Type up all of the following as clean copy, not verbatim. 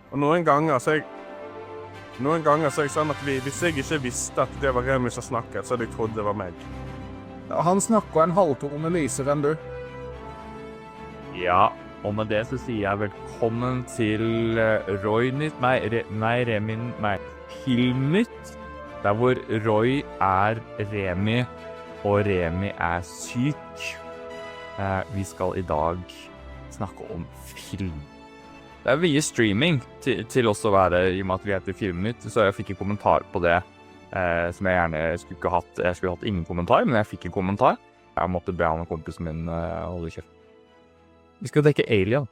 Og noen ganger så er jeg sånn at hvis jeg ikke visste at det var Remi som snakket, så hadde jeg trodd det var meg. Han snakker en halvtone lysere enn du. Ja, og med det så sier jeg velkommen til Roy-nytt, Filmnytt, der hvor Roy er Remi, og Remi er syk. Vi skal i dag snakke om film. Det er mye streaming til oss å være, i og med at vi heter Filmnytt, så jeg fikk en kommentar på det, som jeg gjerne skulle hatt. Jeg skulle hatt ingen kommentar, men jeg fikk en kommentar. Jeg måtte be han og kompisen min holde kjeft. Vi skal dekke Alien.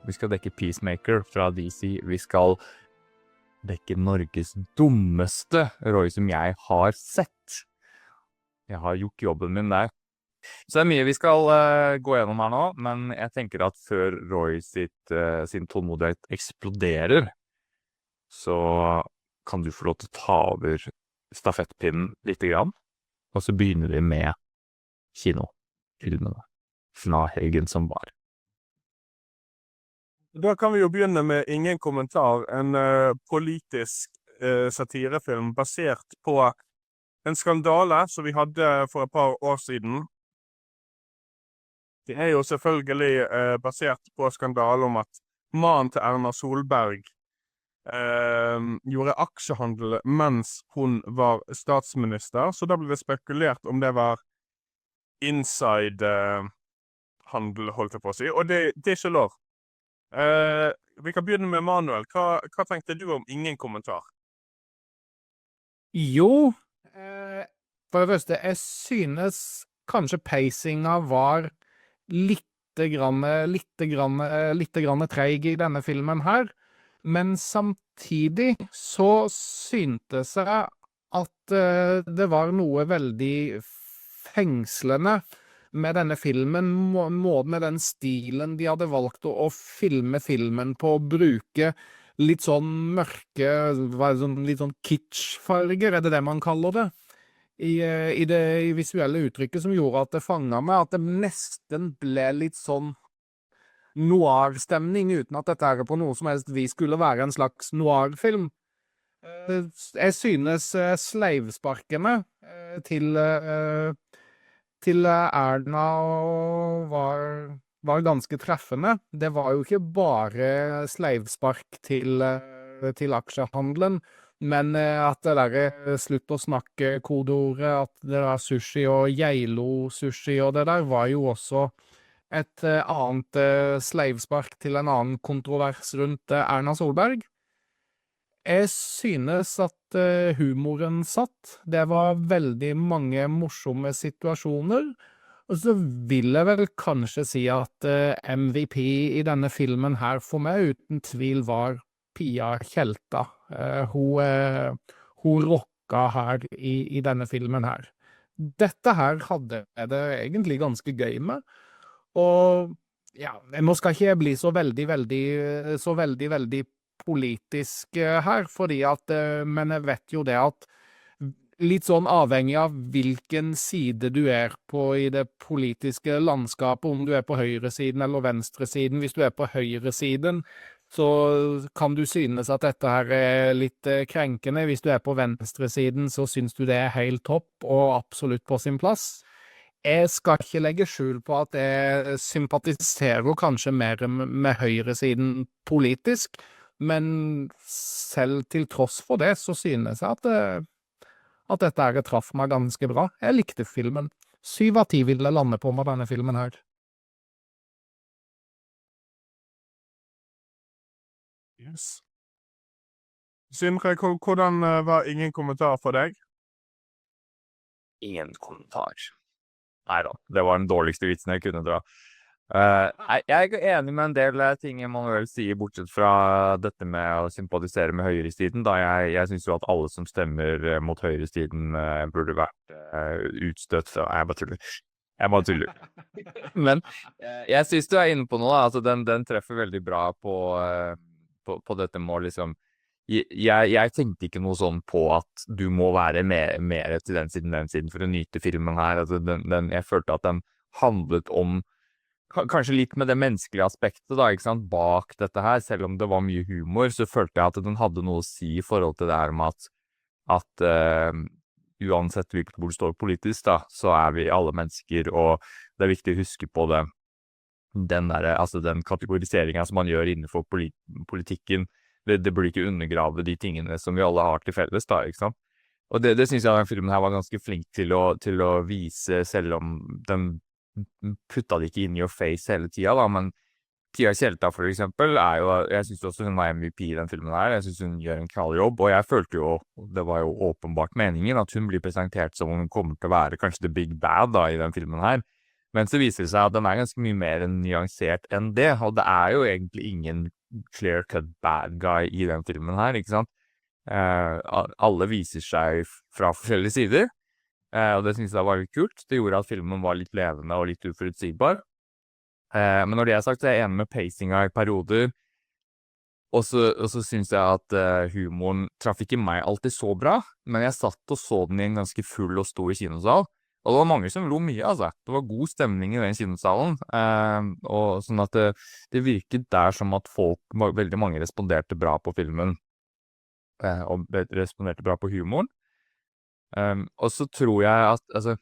Vi skal dekke Peacemaker fra DC. Vi skal dekke Norges dummeste Roy som jeg har sett. Jeg har gjort jobben min der. Så det er mye vi skal gå gjennom her nå, men jeg tenker at før Roy sin tålmodighet eksploderer, så kan du få lov til å ta over stafettpinnen litt grann, og så begynner vi med kinofilmene fra helgen som var. Da kan vi jo begynne med Ingen kommentar, en politisk satirefilm basert på en skandale som vi hadde for et par år siden. Det er jo selvfølgelig basert på skandale om at mannen til Erna Solberg gjorde aksjehandel mens hun var statsminister, så da ble det spekulert om det var inside handel, holdt jeg på å si, og det er ikke lov. Vi kan begynne med Manuel. Hva tenkte du om Ingen kommentar? Jo, for det første, jeg synes kanskje pacinga var litt grann treig i denne filmen her, men samtidig så syntes jeg at det var noe veldig fengslende med denne filmen, med den stilen de hadde valgt å filme filmen på, å bruke litt sånn mørke, litt sånn kitsch-farger, er det man kaller det? I det visuelle uttrykket som gjorde at det fanget meg, at det nesten ble litt sånn noir-stemning, uten at dette er på noe som helst vi skulle være en slags noir-film. Jeg synes sleivsparkene til Erna var ganske treffende. Det var jo ikke bare sleivspark til aksjehandelen, men at det der slutt å snakke kodeordet, at det der sushi og Geilo-sushi og det der, var jo også et annet sleivspark til en annen kontrovers rundt Erna Solberg. Jeg synes at humoren satt. Det var veldig mange morsomme situasjoner, og så vil jeg vel kanskje si at MVP i denne filmen her for meg uten tvil var Pia Tjelta. Hun rocka her i denne filmen her. Dette her hadde jeg det egentlig ganske gøy med, og ja, nå skal ikke jeg bli så veldig politisk her, fordi at, men jeg vet jo det at litt sånn avhengig av hvilken side du er på i det politiske landskapet, om du er på høyresiden eller venstresiden. Hvis du er på høyresiden, så kan du synes at dette her er litt krenkende. Hvis du er på venstresiden, så synes du det er helt topp og absolutt på sin plass. Jeg skal ikke legge skjul på at jeg sympatiserer kanskje mer med høyresiden politisk, men selv til tross for det, så synes jeg at dette her traff meg ganske bra. Jeg likte filmen. 7 av 10 ville lande på med denne filmen her. Yes. Sindre, hvordan var Ingen kommentar for deg? Ingen kommentar. Neida, det var den dårligste vitsen jeg kunne dra. Jeg er ikke enig med en del ting Emanuel sier, bortsett fra dette med å sympatisere med høyresiden. Da jeg synes jo at alle som stemmer mot høyresiden burde vært utstøtt. Så jeg bare tuller. Men jeg synes du er inne på noe, da. Altså, den treffer veldig bra på dette med å liksom jeg tenkte ikke noe sånn på at du må være mer til den siden for å nyte filmen her. Altså, jeg følte at den handlet om kanskje litt med det menneskelige aspektet da, ikke sant, bak dette her, selv om det var mye humor, så følte jeg at den hadde noe å si I forhold til det her med at uansett hvilket hvor du står politisk da, så vi alle mennesker, og det viktig å huske på det, altså den kategoriseringen som man gjør innenfor politikken, det burde ikke undergrave de tingene som vi alle har til felles da, ikke sant? Og det synes jeg den filmen her var ganske flink til å vise, selv om den putta det ikke inn i your face hele tida da, men Tia Tjelta for eksempel jo, jeg synes også hun var MVP I den filmen her, jeg synes hun gjør en knalljobb, og jeg følte jo, det var jo åpenbart meningen at hun blir presentert som om hun kommer til å være kanskje the big bad da I den filmen her, men så viser det seg at den ganske mye mer nyansert enn det, og det jo egentlig ingen clear-cut bad guy I den filmen her, ikke sant? Alle viser seg fra forskjellige sider, og det synes jeg var litt kult. Det gjorde at filmen var litt levende og litt uforutsigbar. Men når det sagt, så jeg enig med pacinga I perioder, og så synes jeg at humoren traff ikke meg alltid så bra, men jeg satt og så den I en ganske full og stor kinosal, og det var mange som lo mye, altså. Det var god stemning I den kinosalen, og sånn at det virket der som at veldig mange responderte bra på filmen, og responderte bra på humoren. Og så tror jeg at, altså,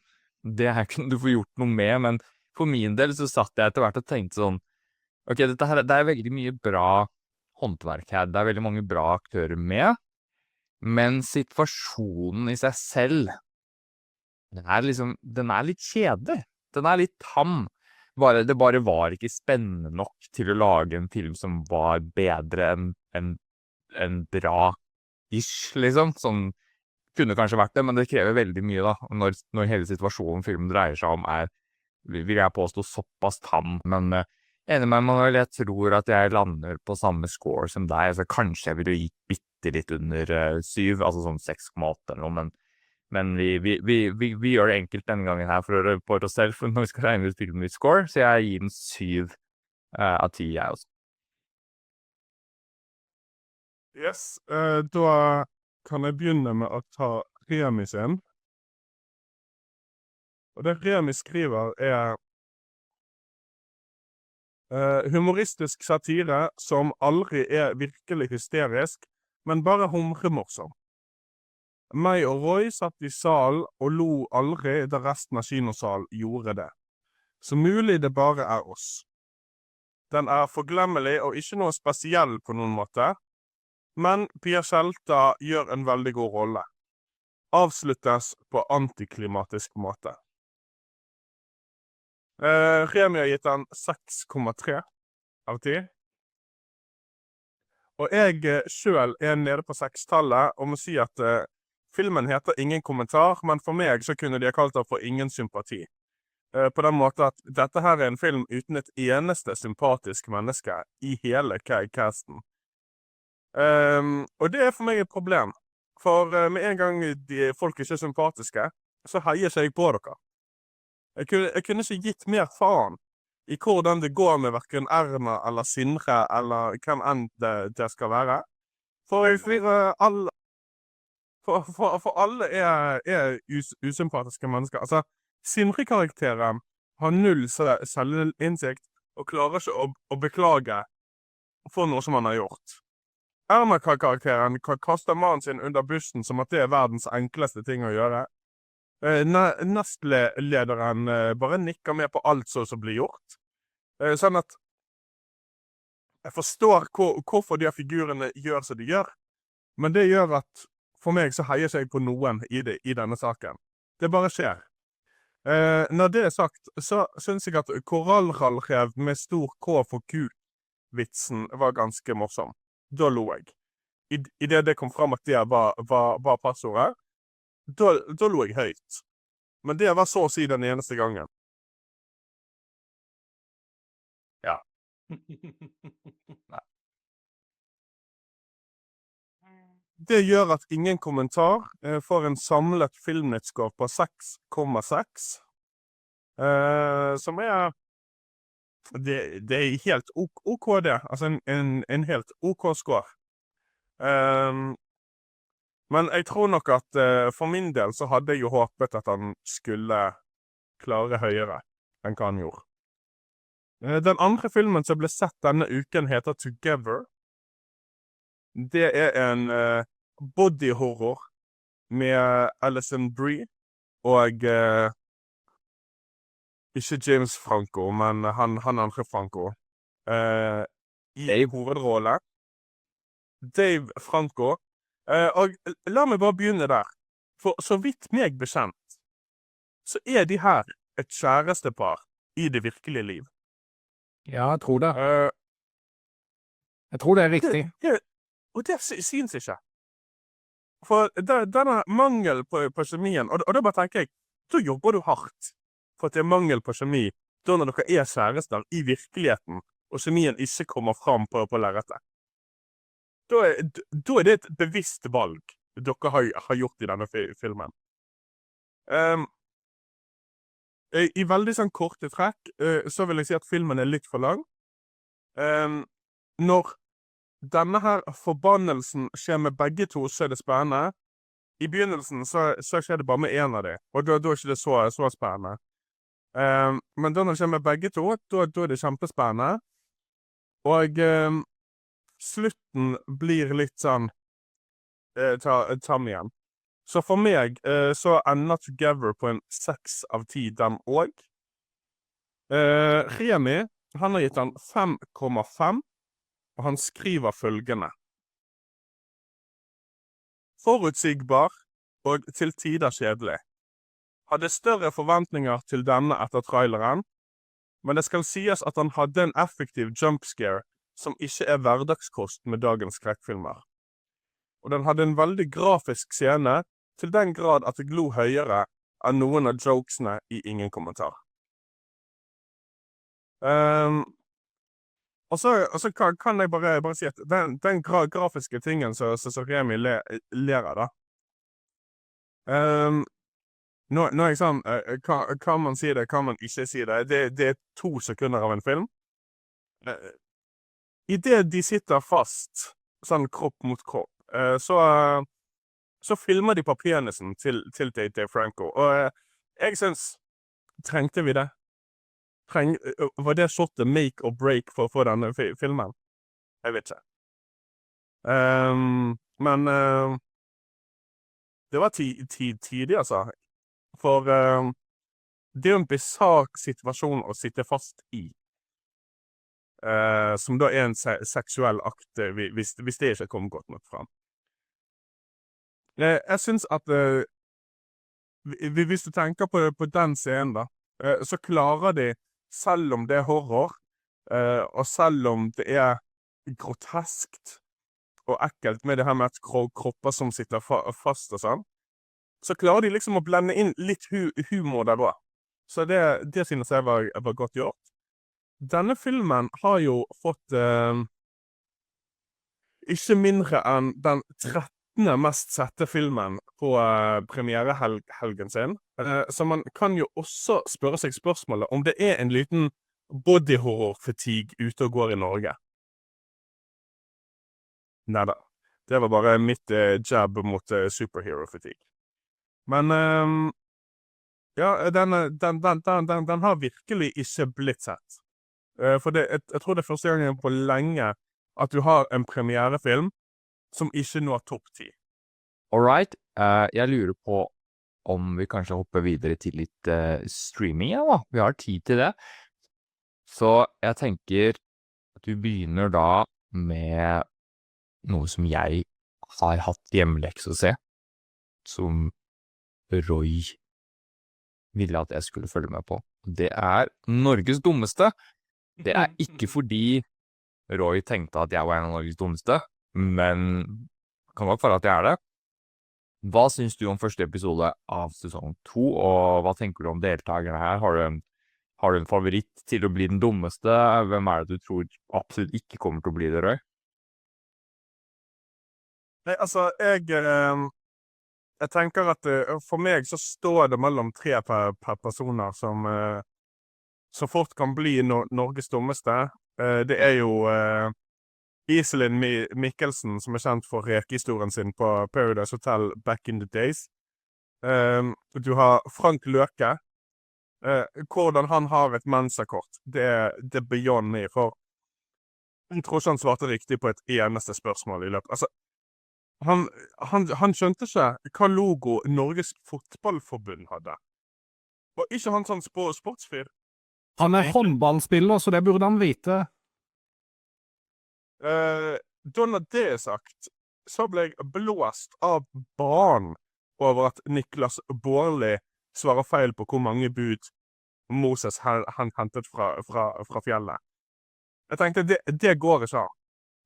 det her kunne du få gjort noe med, men for min del så satt jeg etter hvert og tenkte sånn, ok, dette her, det veldig mye bra håndverk her, det veldig mange bra aktører med, men situasjonen I seg selv, den litt kjedelig, den litt tam, det bare var ikke spennende nok til å lage en film som var bedre enn bra-ish, liksom, sånn, kunne kanskje vært det, men det krever veldig mye da, når hele situasjonen filmen dreier seg om vil jeg påstå såpass tam, men enig med meg, jeg tror at jeg lander på samme score som deg, så kanskje jeg ville gitt bitte litt under 7, altså sånn 6,8 eller noe, men vi gjør det enkelt denne gangen her for oss selv, for når vi skal regne ut filmen I score, så jeg gir den 7 av 10 jeg også. Yes, da kan jeg begynne med å ta Remi sin. Og det Remi skriver humoristisk satire som aldri virkelig hysterisk, men bare humremorsom. Meg og Roy satt I salen og lo aldri da resten av kinosalen gjorde det. Så mulig det bare oss. Den forglemmelig og ikke noe spesiell på noen måte, men Pia Tjelta gjør en veldig god rolle. Avsluttes på antiklimatisk måte. Remi har gitt den 6,3 av 10. Og jeg selv nede på 6-tallet og må si at filmen heter Ingen kommentar, men for meg så kunne de ha kalt den for Ingen sympati. På den måten at dette her en film uten et eneste sympatisk menneske I hele casten. Og det for meg et problem, for med en gang folk ikke sympatiske, så heier ikke jeg på dere. Jeg kunne ikke gitt mer faen I hvordan det går med hverken Erna eller Sindre eller hvem enn det skal være. For alle usympatiske mennesker. Altså, Sindre-karakteren har null selvinnsikt og klarer ikke å beklage for noe som han har gjort. Erna-karakteren kaster mannen sin under bussen som at det verdens enkleste ting å gjøre. Nestlederen bare nikker med på alt som blir gjort. Sånn at jeg forstår hvorfor de figurene gjør som de gjør, men det gjør at for meg så heier ikke jeg på noen I denne saken. Det bare skjer. Når det sagt, så synes jeg at korallrallrev med stor K for Q-vitsen var ganske morsom. Da lo jeg. I det kom frem at det var passordet, da lo jeg høyt. Men det var så å si den eneste gangen. Ja. Nei. Det gjør at Ingen kommentar får en samlet filmnettscore på 6,6. Som det helt OK det. Altså en helt OK score. Men jeg tror nok at for min del så hadde jeg jo håpet at han skulle klare høyere enn hva han gjorde. Den andre filmen som ble sett denne uken heter Together. Det en body horror med Alison Brie og ikke James Franco, men han andre Franco. I hovedrolle. Dave Franco. Og la meg bare begynne der. For så vidt meg bekjent, så de her et kjærestepar i det virkelige liv. Ja, jeg tror det. Eh, Jeg tror det er riktig. og det synes ikke. For denne mangel på kjemien, og da bare tenker jeg, da jobber du hardt for at det mangel på kjemi, da når dere kjærester i virkeligheten, og kjemien ikke kommer fram på lerretet. Da det et bevisst valg dere har gjort i denne filmen. I veldig sånn korte trekk, så vil jeg si at filmen litt for lang. Når denne her forbannelsen skjer med begge to, så det spennende. I begynnelsen så skjer det bare med en av dem, og da ikke det så spennende. Men da når det skjer med begge to, da det kjempespennende. Og slutten blir litt sånn tam igjen. Så for meg så ender Together på en 6 av 10 dem også. Remi, han har gitt den 5,5, og han skriver følgende. Forutsigbar og til tider kjedelig. Hadde større forventninger til denne etter traileren, men det skal sies at han hadde en effektiv jumpscare som ikke hverdagskost med dagens skrekkfilmer. Og den hadde en veldig grafisk scene, til den grad at det glo høyere enn noen av jokesene i ingen kommentar. Og så kan jeg bare si at den grafiske tingen så Remi ler av da. Nå er jeg sånn, kan man si det, kan man ikke si det. Det 2 sekunder av en film. I det de sitter fast, sånn kropp mot kropp, så filmer de på penisen til Dave Franco. Og jeg synes, trengte vi det? Var det shotet make or break for denne filmen? Jeg vet ikke. Men det var tidig, altså. For det jo en bizarr situasjon å sitte fast i. Som da en seksuell akt, hvis det ikke kommer godt nok fram. Jeg synes at hvis du tenker på den scenen da, så klarer de, selv om det horror, og selv om det groteskt og ekkelt med det her med at kropper som sitter fast og sånn, så klarer de liksom å blende inn litt humor der også. Så det synes jeg var godt gjort. Denne filmen har jo fått ikke mindre enn den 13. mest sette filmen på premierehelgen sin. Så man kan jo også spørre seg spørsmålet om det en liten body horror-fatigue ute og går i Norge. Neida, det var bare mitt jab mot superhero-fatigue. Men ja, den har virkelig ikke blitt sett. For jeg tror det første gangen på lenge at du har en premierefilm som ikke når topp 10. Alright, jeg lurer på om vi kanskje hopper videre til litt streaming, ja da. Vi har tid til det. Så jeg tenker at vi begynner da med noe som jeg har hatt hjemmeleks å se, som Roy ville at jeg skulle følge med på. Det Norges dummeste. Det ikke fordi Roy tenkte at jeg var en av Norges dummeste, men kan nok være at jeg det. Hva synes du om første episode av sesong 2, og hva tenker du om deltakerne her? Har du en favoritt til å bli den dummeste? Hvem det du tror absolutt ikke kommer til å bli det, Roy? Nei, altså, jeg tenker at for meg så står det mellom 3 per personer som fort kan bli Norges dummeste. Det jo Iselin Mikkelsen, som kjent for rekehistorien sin på Paradise Hotel back in the days. Du har Frank Løke, Hvordan han har et mensakort, det er beyond me, for jeg tror ikke han svarte riktig på et eneste spørsmål i løpet. Altså, han skjønte ikke hva logo Norges fotballforbund hadde. Og ikke han sånn sportsfyr. Han er håndballspiller, så det burde han vite. Da når det er sagt, så ble jeg blåst av banen over at Niklas Baarli svarer feil på hvor mange bud Moses han hentet fra fjellet. Jeg tenkte, det går ikke an.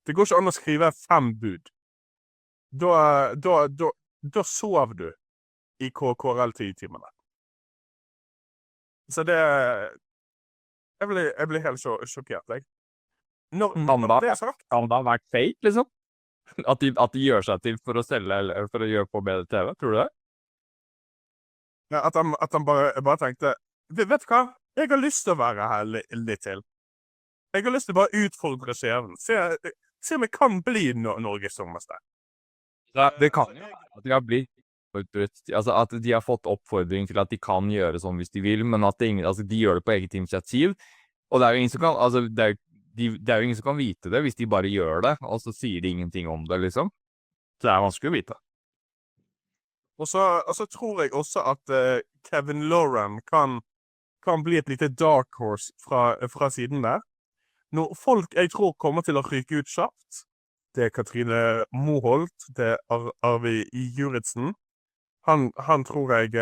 Det går ikke an å skrive 5 bud. Da sov du i KRL-10-timene. Så det... Jeg ble helt sjokkert, jeg. Når det er sagt... Kan det ha vært fake, liksom? At de gjør seg til for å selge, eller for å gjøre på bedre TV, tror du det? Ja, at han bare tenkte, vet du hva? Jeg har lyst til å være her litt til. Jeg har lyst til å bare utfordre skjeven. Se om jeg kan bli Norges sommerste. Det kan jo at de har blitt altså at de har fått oppfordring til at de kan gjøre sånn hvis de vil, men at altså de gjør det på eget initiativ. Og det er jo ingen som kan, altså det er jo ingen som kan vite det hvis de bare gjør det, og så sier de ingenting om det, liksom. Så det er vanskelig å vite. Og så tror jeg også at Kevin Lauren kan bli et lite dark horse fra siden der. Når folk jeg tror kommer til å ryke ut kjapt, det er Katrine Moholt, det er Arvi Juritzen. Han tror jeg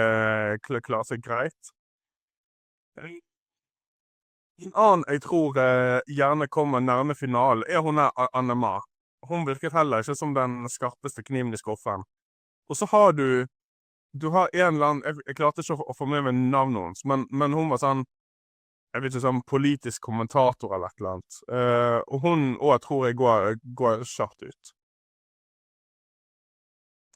klarer seg greit. En annen jeg tror gjerne kommer nærme finalen, er hun Anna-Ma. Hun virket heller ikke som den skarpeste kniven i skuffen. Og så har du har en eller annen, jeg klarte ikke å få med meg navnet hennes, men hun var sånn, jeg vet ikke, sånn politisk kommentator eller et eller annet. Og hun også tror jeg går kjapt ut.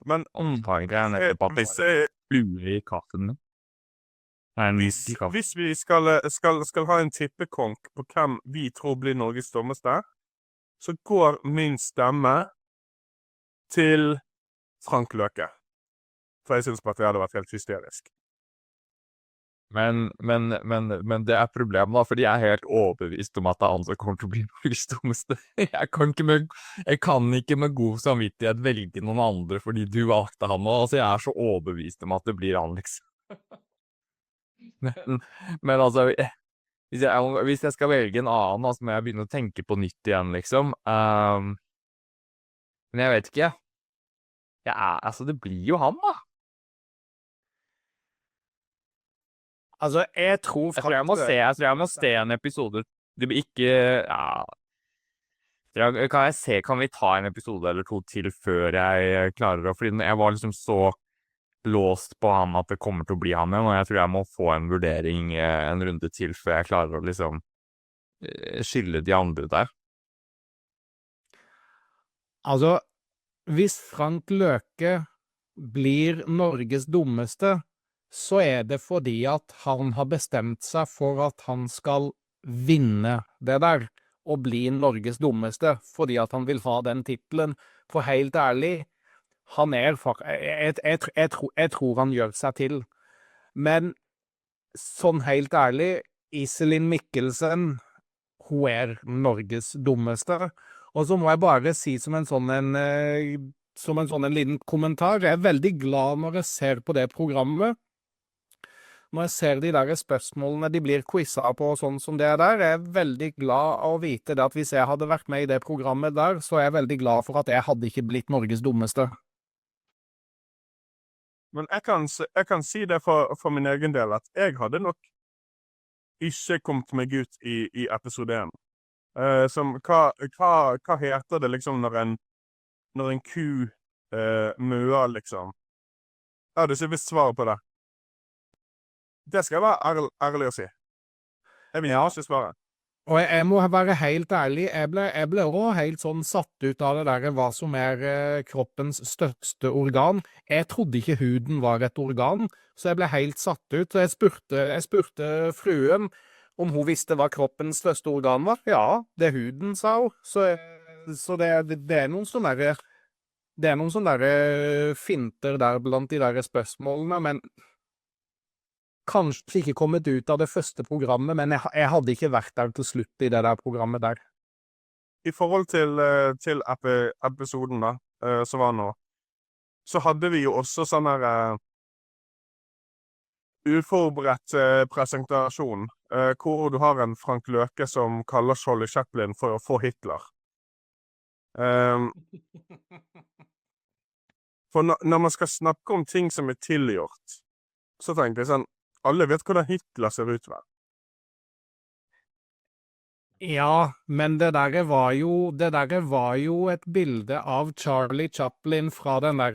Men Omfangene er bare flue i kaffen min. hvis vi skal ha en tippekonk på hvem vi tror blir Norges dommerste, så går min stemme til Frank Løke. For jeg synes bare at det hadde vært helt hysterisk. Men det er problemet da, fordi jeg er helt overbevist om at det er han som kommer til å bli Norges dummeste. Jeg kan ikke med god samvittighet velge noen andre fordi du valgte han nå. Altså, jeg er så overbevist om at det blir han, liksom. Men altså, hvis jeg skal velge en annen, så må jeg begynne å tenke på nytt igjen, liksom. Men jeg vet ikke. Altså, det blir jo han, da. Altså, jeg tror jeg må se en episode. Det blir ikke, kan vi ta en episode eller to til før jeg klarer det? Fordi jeg var liksom så låst på han at det kommer til å bli han igjen, og jeg tror jeg må få en vurdering en runde til før jeg klarer å liksom skille de andre der. Altså, hvis Frank Løke blir Norges dummeste, så er det fordi at han har bestemt seg for at han skal vinne det der, og bli Norges dummeste, fordi at han vil ha den titlen. For helt ærlig, jeg tror han gjør seg til. Men sånn helt ærlig, Iselin Mikkelsen, hun er Norges dummeste. Og så må jeg bare si som en liten kommentar, jeg er veldig glad når jeg ser på det programmet. Når jeg ser de der spørsmålene de blir quizet på og sånn som det der, jeg er veldig glad å vite det at hvis jeg hadde vært med i det programmet der, så er jeg veldig glad for at jeg hadde ikke blitt Norges dummeste. Men jeg kan si det for min egen del, at jeg hadde nok ikke kommet meg ut i episode 1. Hva heter det liksom når en ku møer, liksom? Jeg hadde ikke visst svaret på det. Det skal jeg være ærlig å si. Jeg vil ikke svare. Og jeg må være helt ærlig, jeg ble også helt sånn satt ut av det der hva som er kroppens største organ. Jeg trodde ikke huden var et organ, så jeg ble helt satt ut. Så jeg spurte fruen om hun visste hva kroppens største organ var. Ja, det er huden, sa hun. Så det er noen sånne der finter der blant de der spørsmålene, men kanskje ikke kommet ut av det første programmet, men jeg hadde ikke vært der til slutt i det der programmet der. I forhold til episoden da, som var nå, så hadde vi jo også sånn her uforberedt presentasjon, hvor du har en Frank Løke som kaller Charlie Chaplin for å få Hitler. For når man skal snakke om ting som tilgjort, så tenker jeg sånn, alle vet hvordan Hitler ser ut, vel? Ja, men det der var jo et bilde av Charlie Chaplin fra den der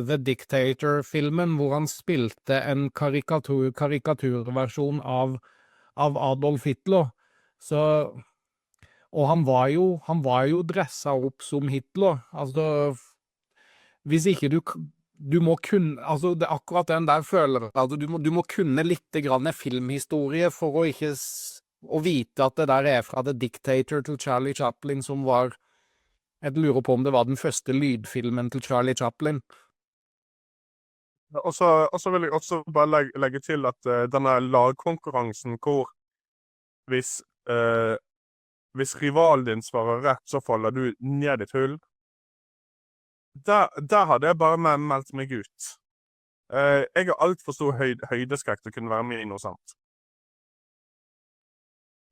The Dictator-filmen, hvor han spilte en karikaturversjon av Adolf Hitler. Så, og han var jo dressa opp som Hitler. Altså, hvis ikke du må kunne, altså det er akkurat den der føler, altså du må kunne litt grann filmhistorie for å ikke å vite at det der fra The Dictator til Charlie Chaplin, som var, jeg lurer på om det var den første lydfilmen til Charlie Chaplin. Og så vil jeg også bare legge til at denne lagkonkurransen, hvor hvis rivalen din svarer rett, så faller du ned i et hull. Der hadde jeg bare meldt meg ut. Jeg har alt for stor høydeskrekk til å kunne være med i noe sånt.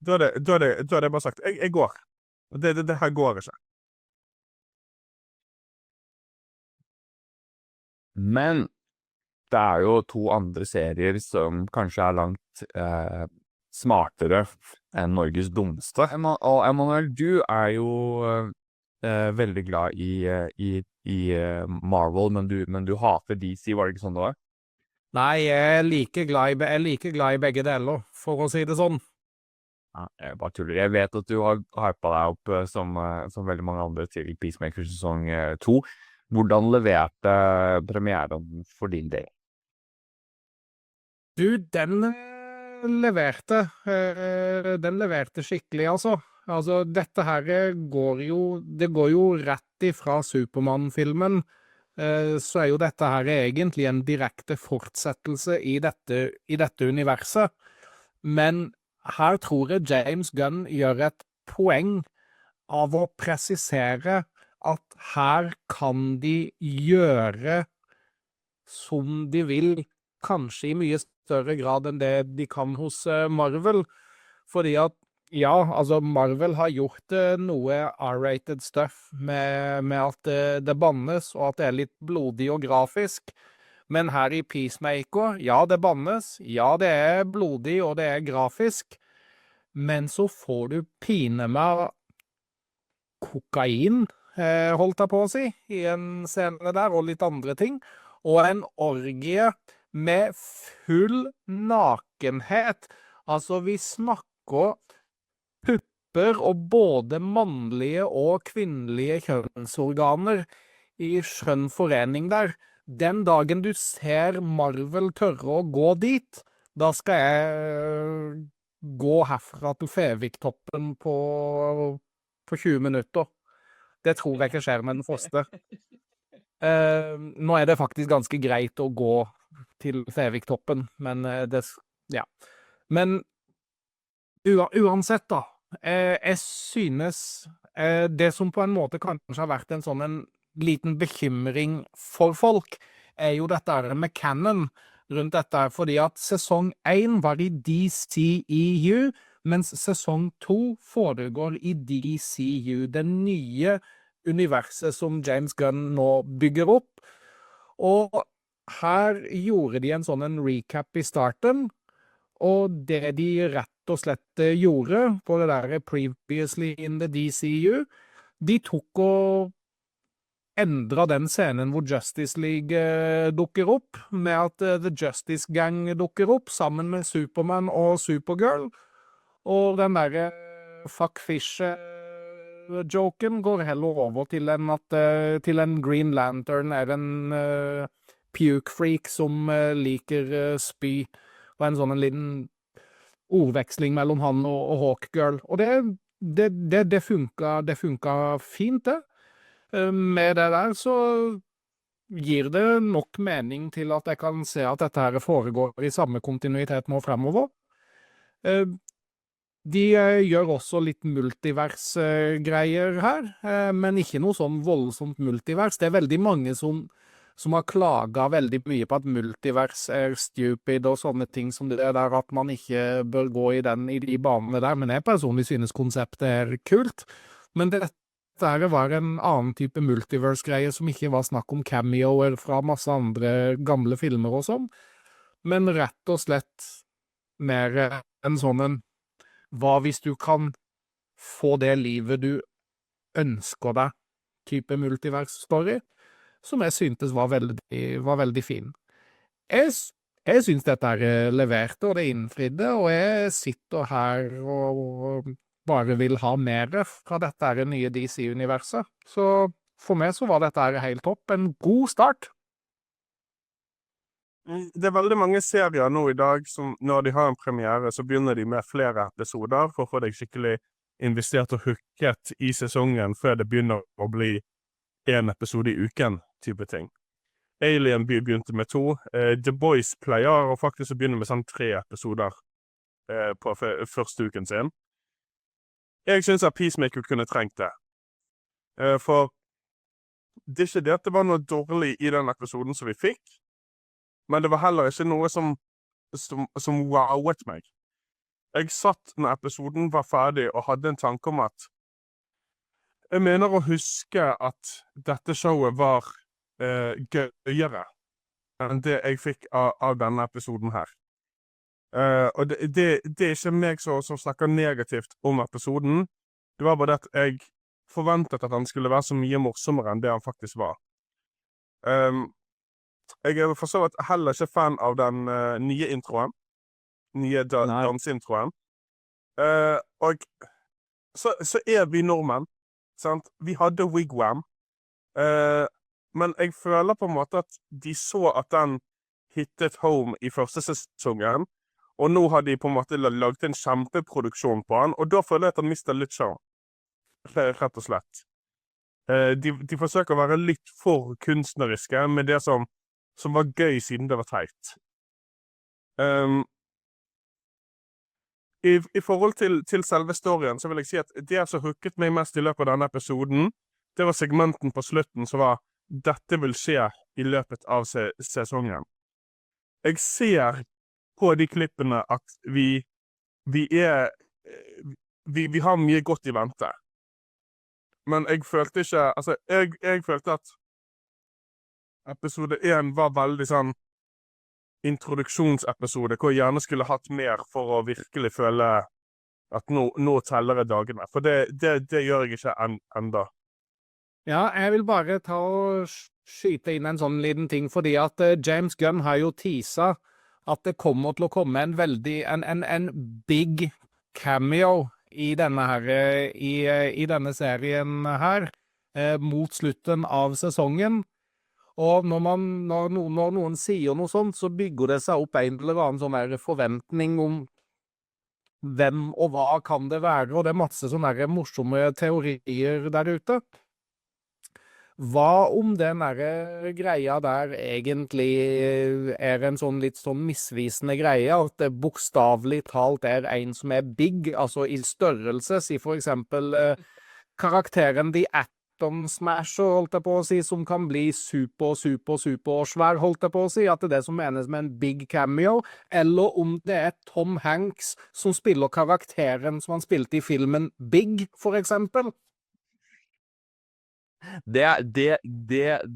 Da hadde jeg bare sagt, jeg går. Det her går ikke. Men det er jo to andre serier som kanskje er langt smartere enn Norges dummeste. Og Emanuel, du er jo veldig glad i Marvel, men du hater DC, var det ikke sånn det var? Nei, jeg er like glad i begge deler, for å si det sånn. Ja, jeg bare tuller. Jeg vet at du har hypet deg opp som veldig mange andre til Peacemaker sesong 2. Hvordan leverte premieren for din del? Du, den leverte skikkelig, altså. Altså, dette her går jo rett ifra Superman-filmen, så er jo dette her egentlig en direkte fortsettelse i dette universet. Men her tror jeg James Gunn gjør et poeng av å presisere at her kan de gjøre som de vil, kanskje i mye større grad enn det de kan hos Marvel. Fordi at, ja, altså Marvel har gjort noe R-rated stuff med at det bannes, og at det er litt blodig og grafisk. Men her i Peacemaker, ja, det bannes, ja, det er blodig og det er grafisk, men så får du pine med kokain, holdt jeg på å si, i en scene der, og litt andre ting, og en orgie med full nakenhet. Altså, vi snakker pupper og både mannlige og kvinnelige kjønnsorganer i skjønn forening der. Den dagen du ser Marvel tørre å gå dit, da skal jeg gå herfra til Feviktoppen på 20 minutter. Det tror jeg ikke skjer med den første. Nå er det faktisk ganske greit å gå til Feviktoppen, men ja. Men uansett da, jeg synes det som på en måte kanskje har vært en liten bekymring for folk, er jo dette med canon rundt dette, fordi at sesong 1 var i DCEU, mens sesong 2 foregår i DCU, det nye universet som James Gunn nå bygger opp. Og her gjorde de en recap i starten, og det de rett og slett gjorde på det der Previously in the DCU, de tok og endret den scenen hvor Justice League dukker opp, med at The Justice Gang dukker opp, sammen med Superman og Supergirl, og den der fuck fish-joken går heller over til en Green Lantern er en puke freak som liker spy, og en liten ordveksling mellom han og Hawkgirl, og det funka fint det. Med det der, så gir det nok mening til at jeg kan se at dette her foregår i samme kontinuitet nå fremover. De gjør også litt multivers-greier her, men ikke noe sånn voldsomt multivers. Det er veldig mange som har klaget veldig mye på at multivers er stupid og sånne ting som det der, at man ikke bør gå i de banene der. Men jeg personlig synes konseptet er kult. Men dette her var en annen type multiverse-greie som ikke var snakk om cameoer fra masse andre gamle filmer og sånn, men rett og slett mer en sånn hva hvis du kan få det livet du ønsker deg, type multiverse-story, som jeg syntes var veldig fin. Jeg synes dette her leverte, og det innfridde, og jeg sitter her og bare vil ha mer fra dette her nye DC-universet. Så for meg så var dette her helt topp. En god start. Det er veldig mange serier nå i dag som når de har en premiere, så begynner de med flere episoder for å få deg skikkelig investert og hooket i sesongen før det begynner å bli en episode i uken, type ting. Alien begynte med 2. The Boys pleier å faktisk begynne med sånn 3 episoder på første uken sin. Jeg synes at Peacemaker kunne trengt det. For det er ikke det at det var noe dårlig i den episoden som vi fikk, men det var heller ikke noe som wowet meg. Jeg satt når episoden var ferdig og hadde en tanke om at jeg mener å huske at dette showet var gøyere enn det jeg fikk av denne episoden her. Og det er ikke meg som snakker negativt om episoden. Det var bare det at jeg forventet at han skulle være så mye morsommere enn det han faktisk var. Jeg er for så vidt heller ikke fan av den nye introen. Nye dansintroen. Og så er vi nordmenn, sant? Vi hadde Wigwam. Men jeg føler på en måte at de så at den hittet home i første sesongen, og nå har de på en måte laget en kjempeproduksjon på han, og da føler jeg at han mister litt sjarm. Rett og slett. De forsøker å være litt for kunstneriske med det som var gøy siden det var teit. I forhold til selve storyen, så vil jeg si at det som hooket meg mest i løpet av denne episoden, det var segmenten på slutten som var «Dette vil skje i løpet av sesongen». Jeg ser på de klippene at vi har mye godt i vente. Men jeg følte ikke, altså jeg følte at episode 1 var veldig sånn introduksjonsepisode, hvor jeg gjerne skulle hatt mer for å virkelig føle at nå teller jeg dagene. For det gjør jeg ikke enda. Ja, jeg vil bare ta og skyte inn en sånn liten ting, fordi at James Gunn har jo teaset at det kommer til å komme en big cameo i denne serien her, mot slutten av sesongen. Og når noen sier noe sånt, så bygger det seg opp en eller annen sånn der forventning om hvem og hva kan det være, og det er masse sånne der morsomme teorier der ute. Hva om den der greia der egentlig er en sånn litt sånn misvisende greie, at det bokstavelig talt er en som er big, altså i størrelse, si for eksempel karakteren The Atom Smasher, holdt jeg på å si, som kan bli super svær, holdt jeg på å si, at det er det som menes med en big cameo, eller om det er Tom Hanks som spiller karakteren som han spilte i filmen Big, for eksempel. Det hadde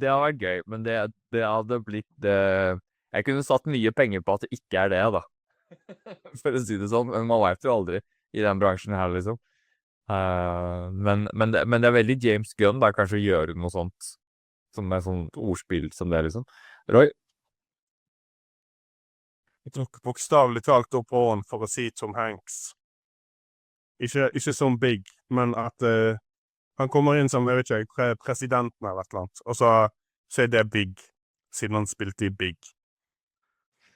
vært gøy, men det hadde blitt jeg kunne satt mye penger på at det ikke er det, da. For å si det sånn, men man vet jo aldri i den bransjen her, liksom. Men det er veldig James Gunn, da, kanskje å gjøre noe sånt, som er sånn ordspill som det, liksom. Roy? Jeg tok bokstavlig talt opp hånden for å si Tom Hanks. Ikke som Big, men at han kommer inn som, jeg vet ikke, presidenten eller et eller annet, og så er det Big, siden han spilte i Big.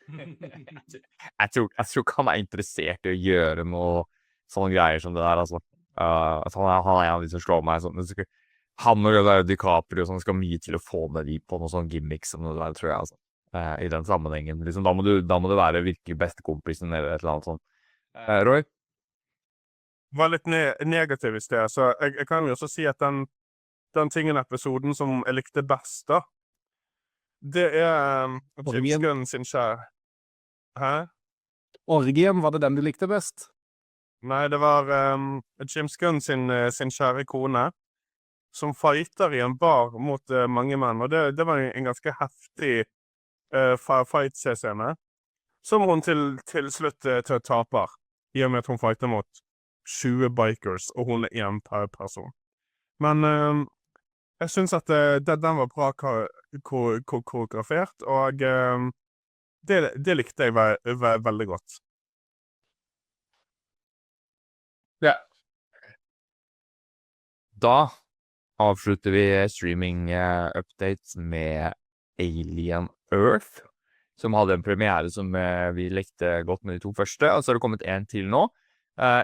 Jeg tror ikke han er interessert i å gjøre noe sånne greier som det der, altså. At han er en av de som slår meg sånn. han og Leonardo DiCaprio som skal mye til å få med de på noen sånn gimmicks som det der, tror jeg, altså. I den sammenhengen. Liksom, da må du være virkelig bestekompisen eller et eller annet sånt. Roy? Var litt negativ i sted, så jeg kan jo også si at den tingen i episoden som jeg likte best da, det James Gunn sin skjær. Hæ? Orgien, var det den du likte best? Nei, det var James Gunn sin kjære kone, som fighter i en bar mot mange menn, og det var en ganske heftig fight-scene, som hun til slutt taper, i og med at hun fighter mot 20 bikers, og hun en per person. Men jeg synes at den var bra koreografert, og det likte jeg veldig godt. Ja. Da avslutter vi streaming-updates med Alien Earth, som hadde en premiere som vi lekte godt med de 2 første, og så har det kommet en til nå.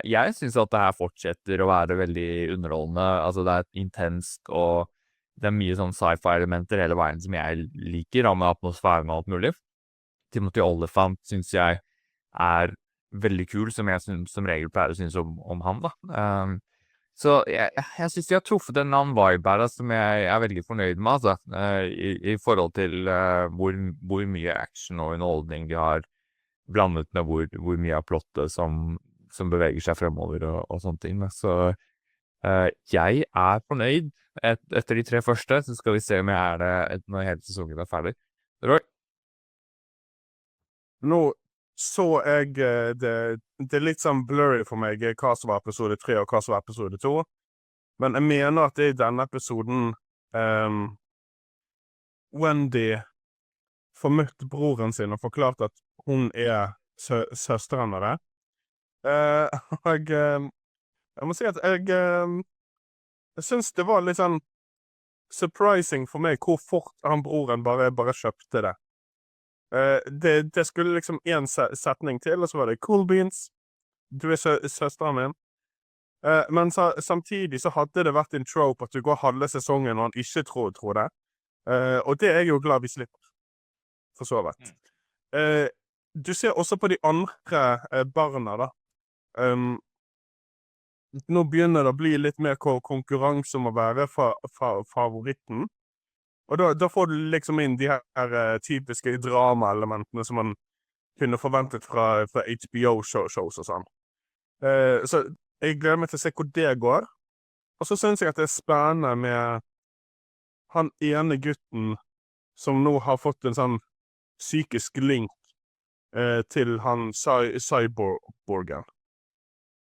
Jeg synes at det her fortsetter å være veldig underholdende, altså det intenst, og det mye sånn sci-fi-elementer hele veien som jeg liker, med atmosfæren og alt mulig. Timothy Olyphant synes jeg veldig kul, som jeg som regel pleier å synes om han da. Så jeg synes de har truffet en annen vibe her, som jeg veldig fornøyd med, altså, i forhold til hvor mye action og underholdning de har blandet med hvor mye av plottet som beveger seg fremover og sånne ting. Så jeg fornøyd etter de 3 første, så skal vi se om jeg det når hele sesongen ferdig. Roy? Nå så jeg det litt sånn blurry for meg hva som var episode 3 og hva som var episode 2. Men jeg mener at det i denne episoden Wendy får møtt broren sin og forklart at hun søsteren av det. Og jeg må si at jeg synes det var litt sånn surprising for meg hvor fort han broren bare kjøpte det. Det skulle liksom en setning til, og så var det cool beans, du søsteren min. Men samtidig så hadde det vært en trope at du går halve sesongen og han ikke tror det. Og det jeg jo glad vi slipper, for så vidt. Du ser også på de andre barna da. Nå begynner det å bli litt mer konkurranse om å være favoritten. Og da får du liksom inn de her typiske drama-elementene som man kunne forventet fra HBO-shows og sånn. Så jeg gleder meg til å se hvor det går. Og så synes jeg at det spennende med han ene gutten som nå har fått en sånn psykisk link til han cyborgen.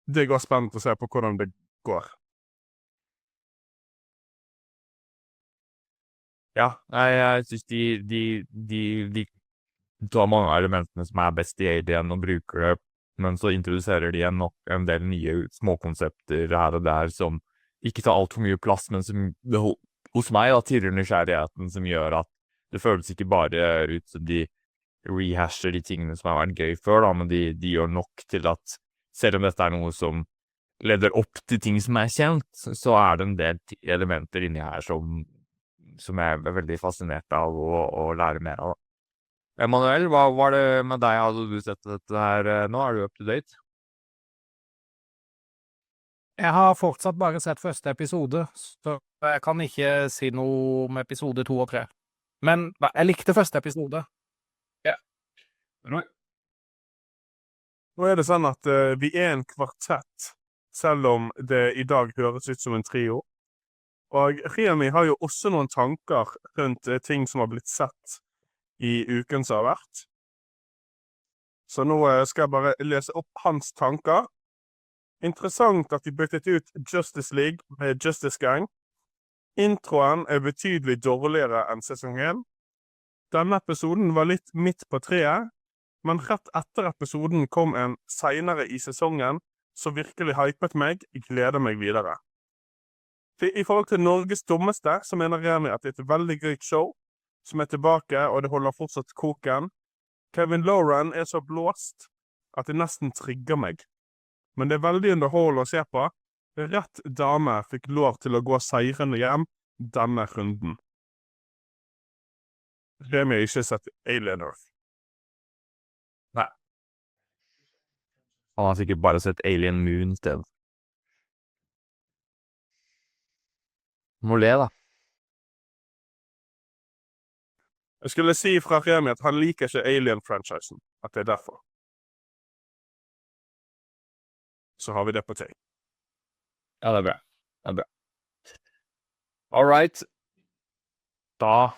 Det går spennende å se på hvordan det går. Ja, jeg synes de tar mange av elementene som best i Alien og bruker det, men så introduserer de en del nye småkonsepter her og der som ikke tar alt for mye plass, men som hos meg da, tirrer nysgjerrigheten som gjør at det føles ikke bare ut som de rehasher de tingene som har vært gøy før, da, men de gjør nok til at selv om dette noe som leder opp til ting som kjent, så det en del elementer inni her som jeg veldig fascinert av å lære mer av. Emanuel, hva var det med deg? Hadde du sett dette her nå? Du up to date? Jeg har fortsatt bare sett første episode, så jeg kan ikke si noe om episode 2 og 3. Men jeg likte første episode. Ja. Roy? Nå det sånn at vi en kvartett, selv om det i dag høres ut som en trio. Og Remi har jo også noen tanker rundt ting som har blitt sett i uken som har vært. Så nå skal jeg bare lese opp hans tanker. Interessant at de byttet ut Justice League med Justice Gang. Introen betydelig dårligere enn sesong 1. Denne episoden var litt midt på treet, men rett etter episoden kom en senere i sesongen som virkelig hypet meg, gleder meg videre. I forhold til Norges dummeste, så mener Remi at det et veldig gøyt show, som tilbake, og det holder fortsatt koken. Kevin Lauren så blåst at det nesten trigger meg. Men det veldig underholdende å se på, rett dame fikk lov til å gå seirende hjem denne runden. Remi har ikke sett Alien Earth. Han har sikkert bare sett Alien Moon i stedet. Må le, da. Jeg skulle si fra Remi at han liker ikke Alien-franchisen, at det er derfor. Så har vi det på ting. Ja, det er bra. Det er bra. All right. Da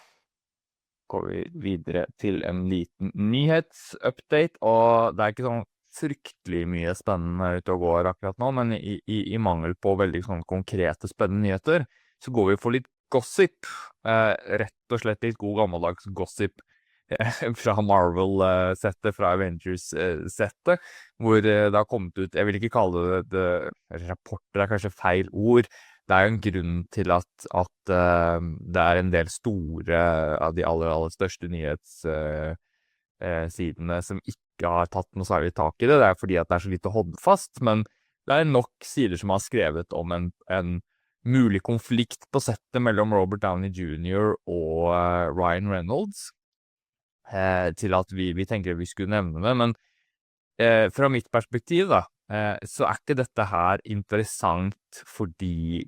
går vi videre til en liten nyhetsupdate, og det er ikke sånn fryktelig mye spennende ute og går akkurat nå, men i mangel på veldig sånn konkrete spennende nyheter, så går vi for litt gossip. Rett og slett litt god gammeldags gossip fra Marvel-settet, fra Avengers-settet, hvor det har kommet ut, jeg vil ikke kalle det rapporter, er kanskje feil ord. Det er jo en grunn til at det er en del store av de aller største sidene som ikke har tatt noe særlig tak i det. Det er fordi at det er så lite håndfast, men det er nok sider som har skrevet om en mulig konflikt på settet mellom Robert Downey Jr. og Ryan Reynolds, til at vi tenker vi skulle nevne det, men fra mitt perspektiv da, så er ikke dette her interessant fordi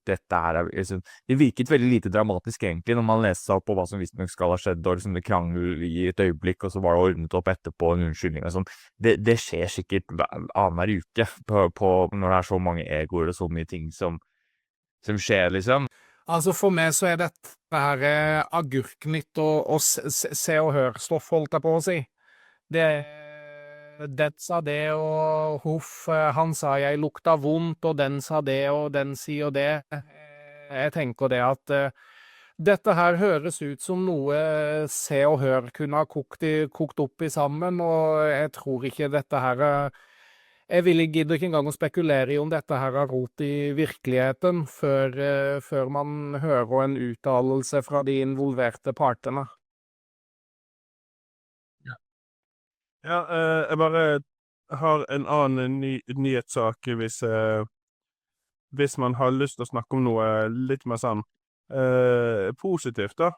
dette her liksom, det virket veldig lite dramatisk egentlig når man leser seg opp på hva som visstnok skal ha skjedd, og liksom det krangel i et øyeblikk, og så var det ordnet opp etterpå en unnskyldning og sånn. Det skjer sikkert annenhver uke på når det er så mange egoer og så mye ting som skjer, liksom. Altså for meg så er dette her agurknytt og se og hør-stoff, holdt jeg på å si. Den sa det, og huff, han sa jeg lukta vondt, og den sa det, og den sier det. Jeg tenker det at dette her høres ut som noe se og hør kunne ha kokt opp i sammen, og jeg tror ikke dette her jeg gidder ikke engang å spekulere i om dette her har rot i virkeligheten før man hører en uttalelse fra de involverte partene. Ja, jeg bare har en annen nyhetssak hvis man har lyst til å snakke om noe litt mer sånn positivt da.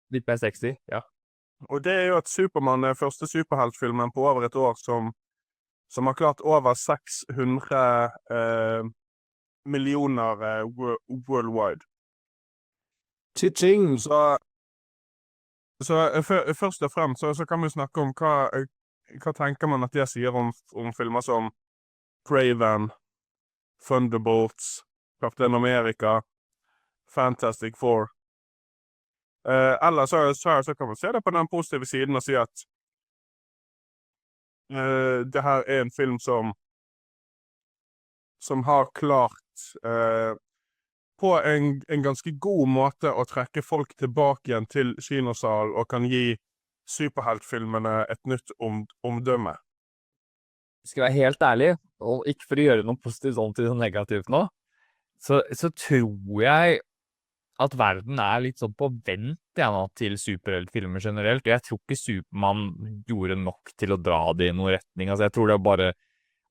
Litt mer sexy, ja. Og det er jo at Superman er første superheltfilmen på over et år som har klart over 600 millioner worldwide. Cha-ching! Så først og fremst så kan vi snakke om hva tenker man at det sier om filmer som Craven, Thunderbolts, Captain America, Fantastic Four. Eller så kan man se det på den positive siden og si at det her er en film som har klart på en ganske god måte å trekke folk tilbake igjen til kinosal og kan gi superheltfilmene et nytt omdømme. Skal være helt ærlig, og ikke for å gjøre noe positivt sånn til noe negativt nå, så tror jeg at verden er litt sånn på vent nå, til superheltfilmer generelt, og jeg tror ikke Superman gjorde nok til å dra det i noen retning. Altså, jeg tror det har bare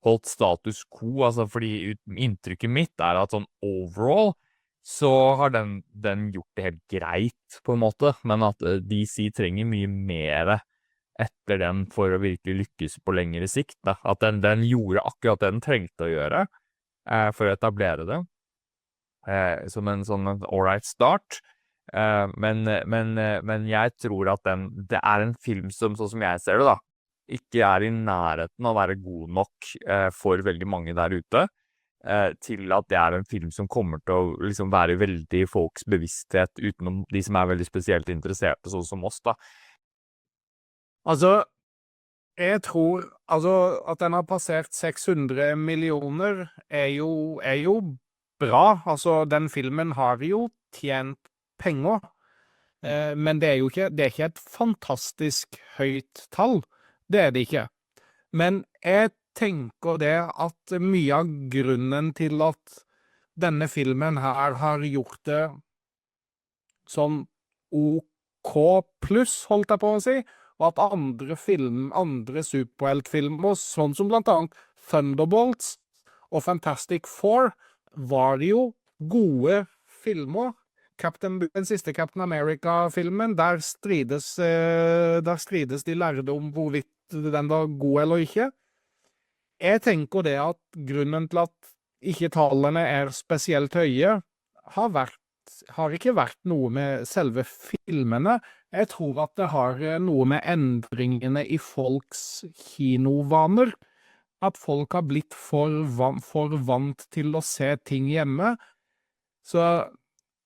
holdt status quo, altså, fordi inntrykket mitt er at sånn overall, så har den gjort det helt greit, på en måte, men at DC trenger mye mer etter den for å virkelig lykkes på lengre sikt, da. At den gjorde akkurat det den trengte å gjøre for å etablere det. Som en sånn alright start, men jeg tror at det er en film som, sånn som jeg ser det da, ikke er i nærheten av å være god nok for veldig mange der ute, til at det er en film som kommer til å liksom være veldig i folks bevissthet utenom de som er veldig spesielt interesserte, sånn som oss da. Altså, jeg tror at den har passert 600 millioner er jo bra. Altså, den filmen har jo tjent penger, men det er ikke et fantastisk høyt tall. Det er det ikke. Men jeg tenker det at mye av grunnen til at denne filmen her har gjort det sånn OK pluss, holdt jeg på å si, og at andre superheltfilmer, sånn som blant annet Thunderbolts og Fantastic Four, var det jo gode filmer. Den siste Captain America-filmen, der strides de lærde om hvorvidt den var god eller ikke. Jeg tenker det at grunnen til at ikke tallene er spesielt høye, har ikke vært noe med selve filmene. Jeg tror at det har noe med endringene i folks kinovaner. At folk har blitt for vant til å se ting hjemme. Så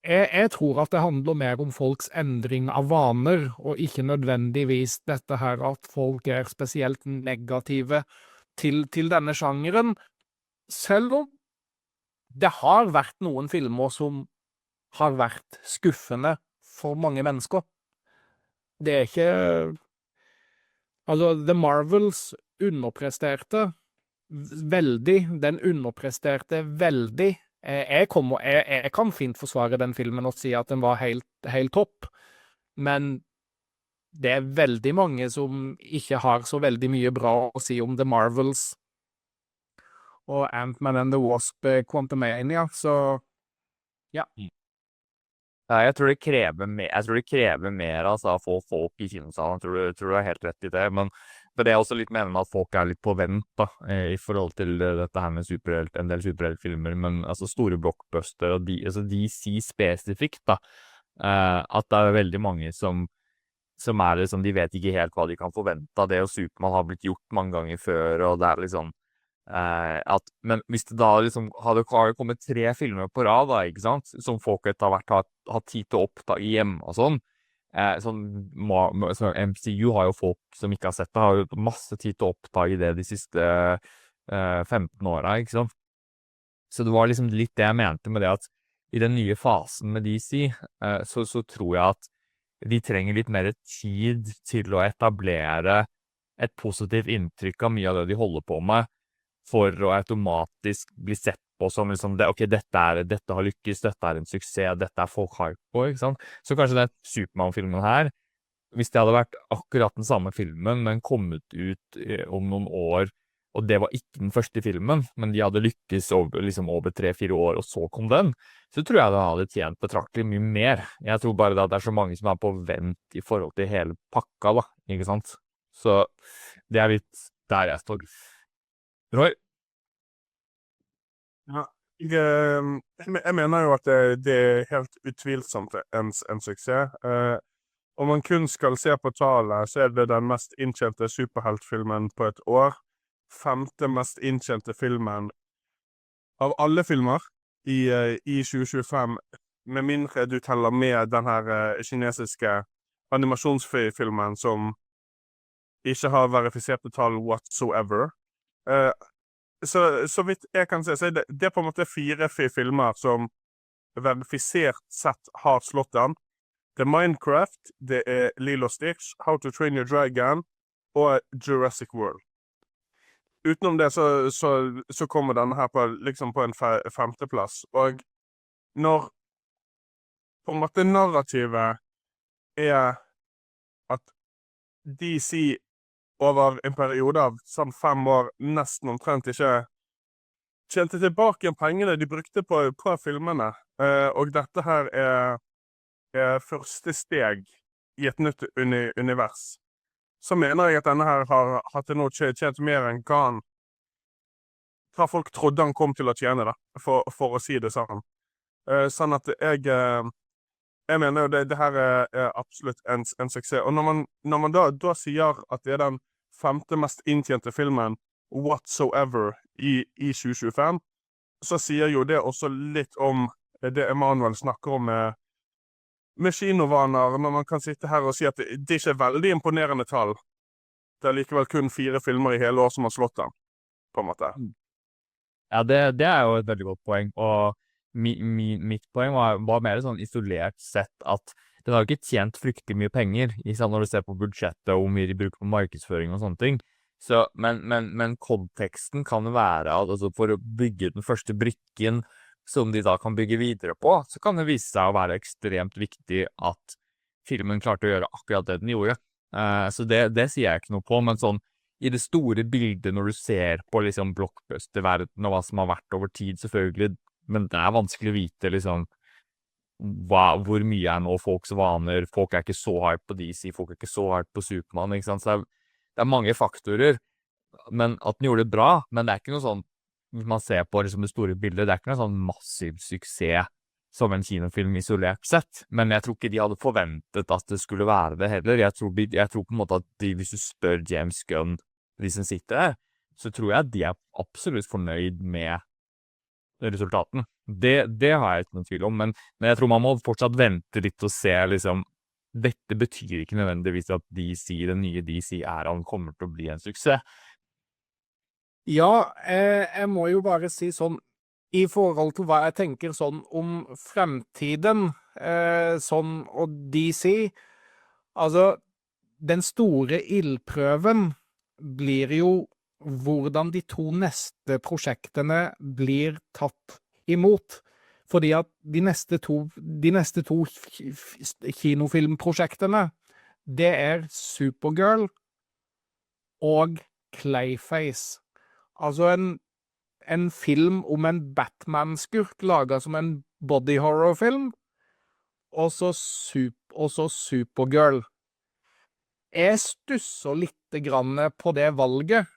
jeg tror at det handler mer om folks endring av vaner, og ikke nødvendigvis dette her at folk er spesielt negative til denne sjangeren, selv om det har vært noen filmer som har vært skuffende for mange mennesker. Det er ikke... Altså, The Marvels underpresterte veldig, den underpresterte veldig. Jeg kan fint forsvare den filmen og si at den var helt topp, men det er veldig mange som ikke har så veldig mye bra å si om The Marvels og Ant-Man and the Wasp Quantumania, så ja. Ja, jeg tror det krever mer altså, å få folk i kinosalen. Jeg tror du har helt rett i det, men det er også litt mener med at folk er litt på vent da, i forhold til dette her med en del superheltfilmer, men altså store blockbuster, og DC spesifikt da, at det er veldig mange som er liksom, de vet ikke helt hva de kan forvente av det, og Superman har blitt gjort mange ganger før, og det er liksom, men hvis det da liksom hadde kommet 3 filmer på rad da, ikke sant, som folk etter hvert har tid til å oppdage hjemme og sånn, så MCU har jo folk som ikke har sett det, har jo masse tid til å oppdage det de siste 15 årene, ikke sant? Så det var liksom litt det jeg mente med det at i den nye fasen med DC, så tror jeg at de trenger litt mer tid til å etablere et positivt inntrykk av mye av det de holder på med, for å automatisk bli sett på som liksom, dette har lykkes, dette er en suksess, dette er folk hype på, ikke sant? Så kanskje den Superman-filmen her, hvis det hadde vært akkurat den samme filmen, men kommet ut om noen år, og det var ikke den første filmen, men de hadde lykkes over 3-4 år, og så kom den, så tror jeg det hadde tjent betraktelig mye mer. Jeg tror bare at det er så mange som er på vent i forhold til hele pakka, da, ikke sant? Så det er litt der jeg står. Roy? Ja, jeg mener jo at det er helt utvilsomt en suksess. Om man kun skal se på tallet, så er det den mest inntjente superheltfilmen på et år. 5. mest inntjente filmen av alle filmer i 2025, med mindre du teller med den her kinesiske animasjonsfilmen som ikke har verifiserte tall whatsoever. Så vidt jeg kan se, så er det på en måte 4 filmer som verifisert sett har slått den. Det er Minecraft, det er Lilo Stitch, How to Train Your Dragon og Jurassic World. Utenom det så kommer denne her på en 5. plass. Og når på en måte narrativet er at DC over en periode av sånn 5 år nesten omtrent ikke tjente tilbake igjen pengene de brukte på filmene. Og dette her er første steg i et nytt univers. Så mener jeg at denne her har hatt nå tjent mer enn hva folk trodde han kom til å tjene, da, for å si det sånn. Sånn at jeg mener jo det her er absolutt en suksess. Og når man da sier at det er den 5. mest inntjente filmen whatsoever i 2025, så sier jo det også litt om det Emanuel snakker om med kinovaner, men man kan sitte her og si at det ikke er veldig imponerende tall. Det er likevel kun 4 filmer i hele år som har slått den, på en måte. Ja, det er jo et veldig godt poeng, og mitt poeng var mer sånn isolert sett at den har jo ikke tjent fryktelig mye penger, når du ser på budsjettet og hvor mye de bruker på markedsføring og sånne ting. Så, men konteksten kan være at altså, for å bygge den første brikken som de da kan bygge videre på, så kan det vise seg å være ekstremt viktig at filmen klarte å gjøre akkurat det den gjorde. Så det sier jeg ikke noe på, men sånn i det store bildet når du ser på liksom blockbuster-verden og hva som har vært over tid, selvfølgelig men det vanskelig å vite liksom hvor mye nå folks vaner. Folk ikke så hype på DC, folk ikke så hype på Superman, ikke sant? Så det mange faktorer, men at den gjorde det bra, men det ikke noe sånn, hvis man ser på liksom det store bildet, det ikke noe sånn massiv suksess som en kinofilm isolert sett, men jeg tror ikke de hadde forventet at det skulle være det heller. Jeg tror på en måte at hvis du spør James Gunn, de som sitter her, så tror jeg at de absolutt fornøyd med resultaten. Det har jeg ikke noen tvil om, men jeg tror man må fortsatt vente litt og se liksom, dette betyr ikke nødvendigvis at DC, den nye DC-æraen kommer til å bli en suksess. Ja, jeg må jo bare si sånn, i forhold til hva jeg tenker sånn om fremtiden, sånn og DC, altså, den store ildprøven blir jo hvordan de 2 neste prosjektene blir tatt imot. Fordi at de neste to kinofilmprosjektene, det Supergirl og Clayface. Altså en film om en Batman-skurk laget som en body horror-film, og så Supergirl. Jeg stusser litt grann på det valget.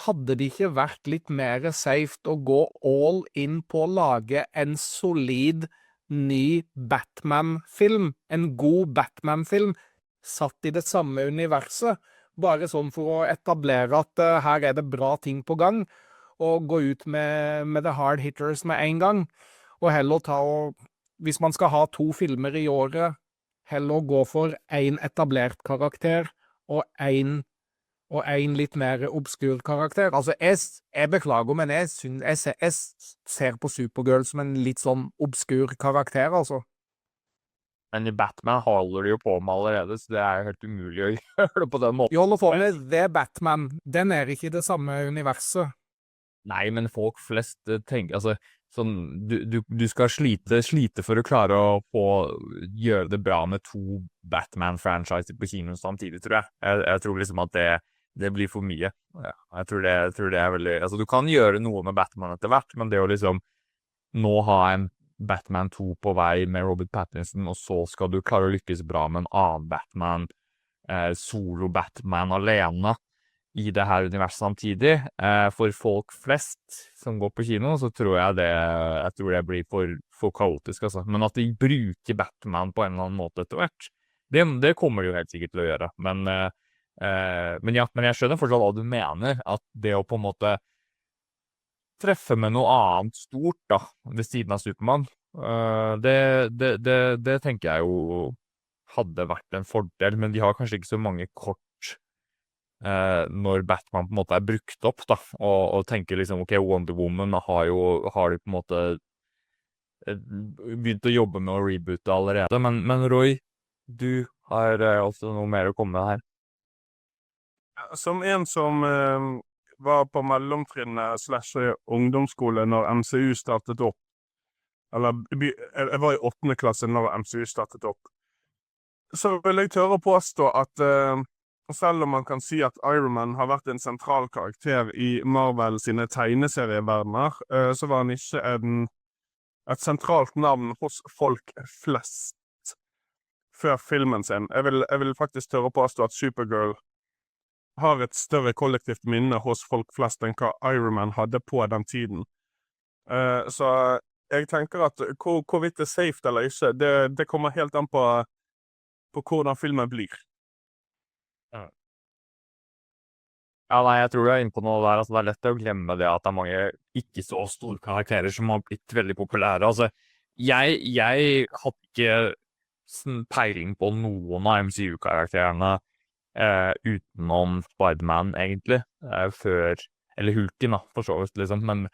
Hadde det ikke vært litt mer safe å gå all in på å lage en solid, ny Batman-film, en god Batman-film, satt i det samme universet, bare sånn for å etablere at her det bra ting på gang, og gå ut med the hard hitters med en gang, og heller hvis man skal ha 2 filmer i året, heller gå for en etablert karakter, og en litt mer obskur karakter. Altså, jeg beklager, men jeg ser på Supergirl som en litt sånn obskur karakter, altså. Men i Batman holder de jo på med allerede, så det jo helt umulig å gjøre det på den måten. De holder på med The Batman. Den ikke i det samme universet. Nei, men folk flest tenker, altså, sånn, du skal slite for å klare å gjøre det bra med 2 Batman-franchiser på kino samtidig, tror jeg. Jeg tror liksom at det blir for mye. Ja, jeg tror det veldig, altså, du kan gjøre noe med Batman etter hvert, men det å liksom nå ha en Batman 2 på vei med Robert Pattinson, og så skal du klare å lykkes bra med en annen Batman, solo-Batman alene, i det her universet samtidig. For folk flest som går på kino, så tror jeg det blir for kaotisk, altså. Men at de bruker Batman på en eller annen måte etter hvert, det kommer de jo helt sikkert til å gjøre. Men jeg skjønner fortsatt hva du mener, at det å på en måte treffe med noe annet stort da, ved siden av Superman, det tenker jeg jo hadde vært en fordel, men de har kanskje ikke så mange kort når Batman på en måte brukt opp da, og tenker liksom, ok, Wonder Woman har de på en måte begynt å jobbe med å reboote allerede, men Roy, du har også noe mer å komme med her. Som en som var på mellomtrinnet / ungdomsskole når MCU startet opp, eller jeg var i 8. klasse når MCU startet opp, så vil jeg tørre å påstå at selv om man kan si at Iron Man har vært en sentral karakter i Marvel sine tegneserieverdener, så var han ikke et sentralt navn hos folk flest før filmen sin. Jeg vil faktisk tørre å påstå at Supergirl har et større kollektivt minne hos folk flest enn hva Iron Man hadde på den tiden. Så jeg tenker at hvorvidt det safe eller ikke, det kommer helt an på hvordan filmen blir. Ja, nei, jeg tror du inne på noe der, altså det lett å glemme det at det mange ikke så store karakterer som har blitt veldig populære, altså jeg hadde ikke peiling på noen av MCU-karakterene utenom Spider-Man egentlig, eller Hulken da, for så vidt liksom, men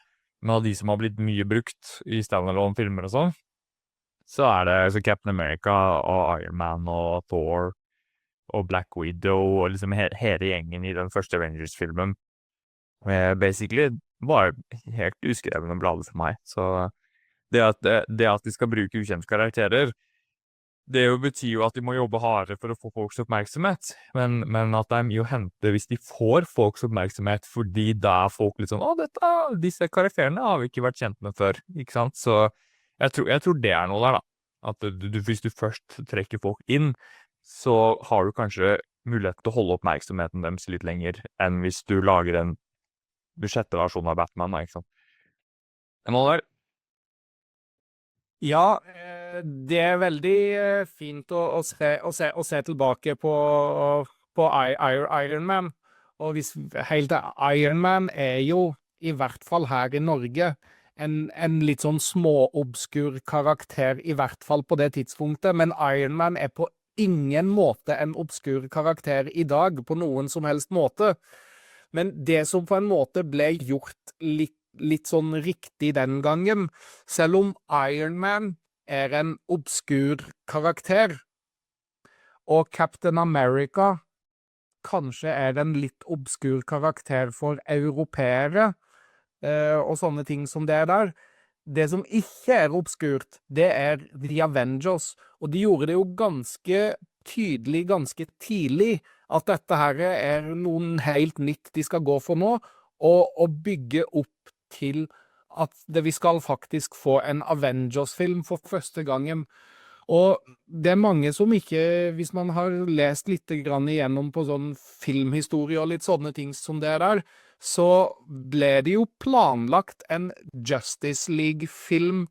av de som har blitt mye brukt i standalone-filmer og sånn, så det så Captain America og Iron Man og Thor og Black Widow og liksom hele gjengen i den første Avengers-filmen basically var helt uskrevne blader for meg, så det at de skal bruke ukjente karakterer Det jo betyr jo at de må jobbe hardere for å få folks oppmerksomhet, men at det er mye å hente hvis de får folks oppmerksomhet, fordi da er folk litt sånn, disse karakterene har vi ikke vært kjent med før, ikke sant? Så jeg tror det er noe der da, at hvis du først trekker folk inn, så har du kanskje mulighet til å holde oppmerksomheten deres litt lenger enn hvis du lager en budsjettversjon av Batman, da, ikke sant? Emanuel? Ja, det er veldig fint å se tilbake på Iron Man. Og Iron Man er jo, i hvert fall her i Norge, en litt sånn småobskur karakter, i hvert fall på det tidspunktet. Men Iron Man er på ingen måte en obskur karakter i dag, på noen som helst måte. Men det som på en måte ble gjort litt sånn riktig den gangen, selv om Iron Man er en obskur karakter, og Captain America kanskje er en litt obskur karakter for europeere, og sånne ting som det der. Det som ikke er obskurt, det er The Avengers, og de gjorde det jo ganske tydelig, ganske tidlig, at dette her er noen helt nytt de skal gå for nå, og bygge opp til at vi skal faktisk få en Avengers-film for første gangen. Og det er mange som ikke, hvis man har lest litt grann igjennom på sånn filmhistorie og litt sånne ting som det der, så ble det jo planlagt en Justice League-film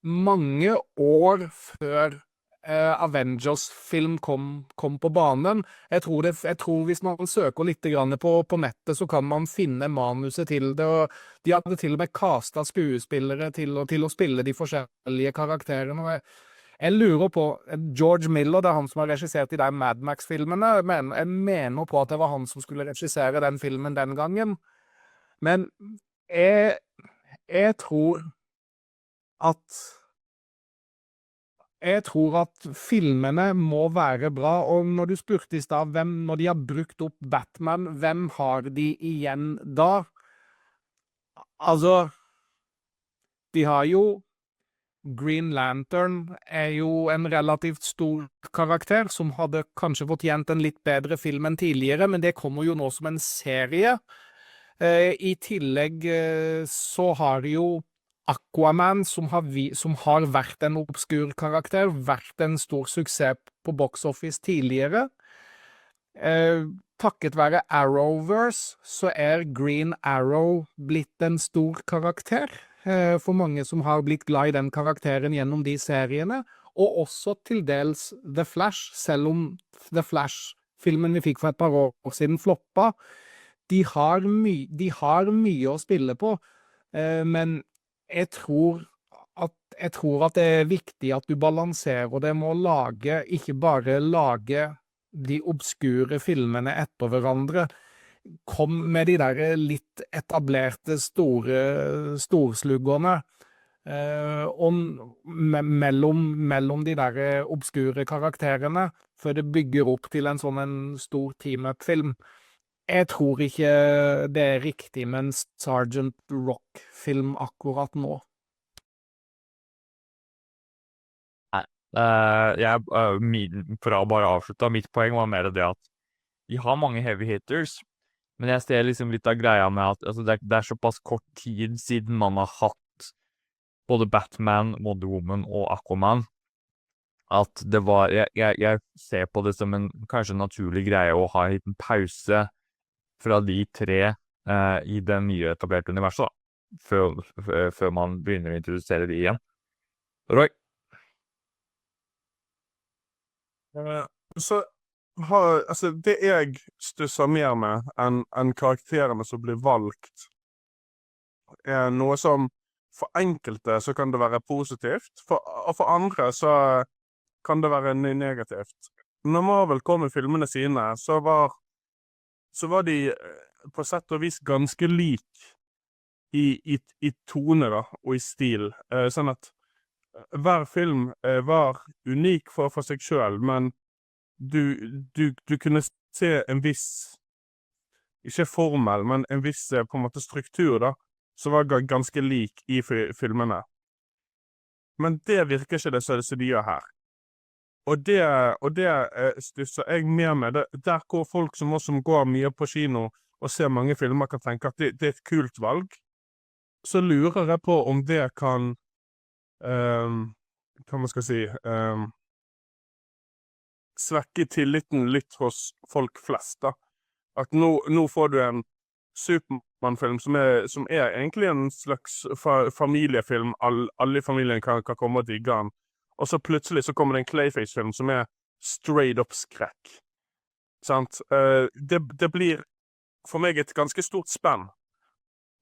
mange år før Avengers-film kom på banen. Jeg tror hvis man søker litt grann på nettet, så kan man finne manuset til det, og de hadde til og med castet skuespillere til å spille de forskjellige karakterene. Og jeg lurer på, George Miller, det er han som har regissert de der Mad Max-filmene, men jeg mener på at det var han som skulle regissere den filmen den gangen. Men jeg tror at filmene må være bra, og når du spurte i stad, når de har brukt opp Batman, hvem har de igjen da? Altså, de har jo Green Lantern er jo en relativt stor karakter, som hadde kanskje fortjent en litt bedre film enn tidligere, men det kommer jo nå som en serie. I tillegg så har de jo Aquaman, som har vært en obskur karakter, vært en stor suksess på box office tidligere. Takket være Arrowverse, så er Green Arrow blitt en stor karakter, for mange som har blitt glad i den karakteren gjennom de seriene, og også til dels The Flash, selv om The Flash-filmen vi fikk for et par år siden floppa. De har mye å spille på, men jeg tror at det er viktig at du balanserer det med å ikke bare lage de obskure filmene etter hverandre. Kom med de der litt etablerte storsluggerne, og mellom de der obskure karakterene, før det bygger opp til en stor team-up-film. Jeg tror ikke det er riktig med en Sergeant Rock-film akkurat nå. For å bare avslutte, mitt poeng var mer det at de har mange heavy hitters, men jeg ser liksom litt av greia med at altså det er såpass kort tid siden man har hatt både Batman, Wonder Woman og Aquaman, at det var, jeg ser på det som en kanskje naturlig greie å ha en liten pause fra de tre i det nye etablerte universet, da, før man begynner å introdusere de igjen. Roy? Så altså det jeg stusser mer med enn karakterene som blir valgt, er noe som for enkelte så kan det være positivt, og for andre så kan det være negativt. Når Marvel kom med filmene sine, så var de på sett og vis ganske lik i tone da, og i stil. Sånn at hver film var unik for seg selv, men du kunne se en viss, ikke formel, men en viss på en måte struktur da, som var ganske lik i filmene. Men det virker ikke det som de gjør her. og det stusser jeg mer med. Der hvor folk som går mye på kino og ser mange filmer kan tenke at det er et kult valg, så lurer jeg på om det kan, hva man skal si, svekke tilliten litt hos folk flest da. At nå får du en Superman-film som er egentlig en slags familiefilm, alle i familien kan komme og digge den. Og så plutselig så kommer det en Clayface-film som er straight up skrekk. Sant? Det blir for meg et ganske stort spenn.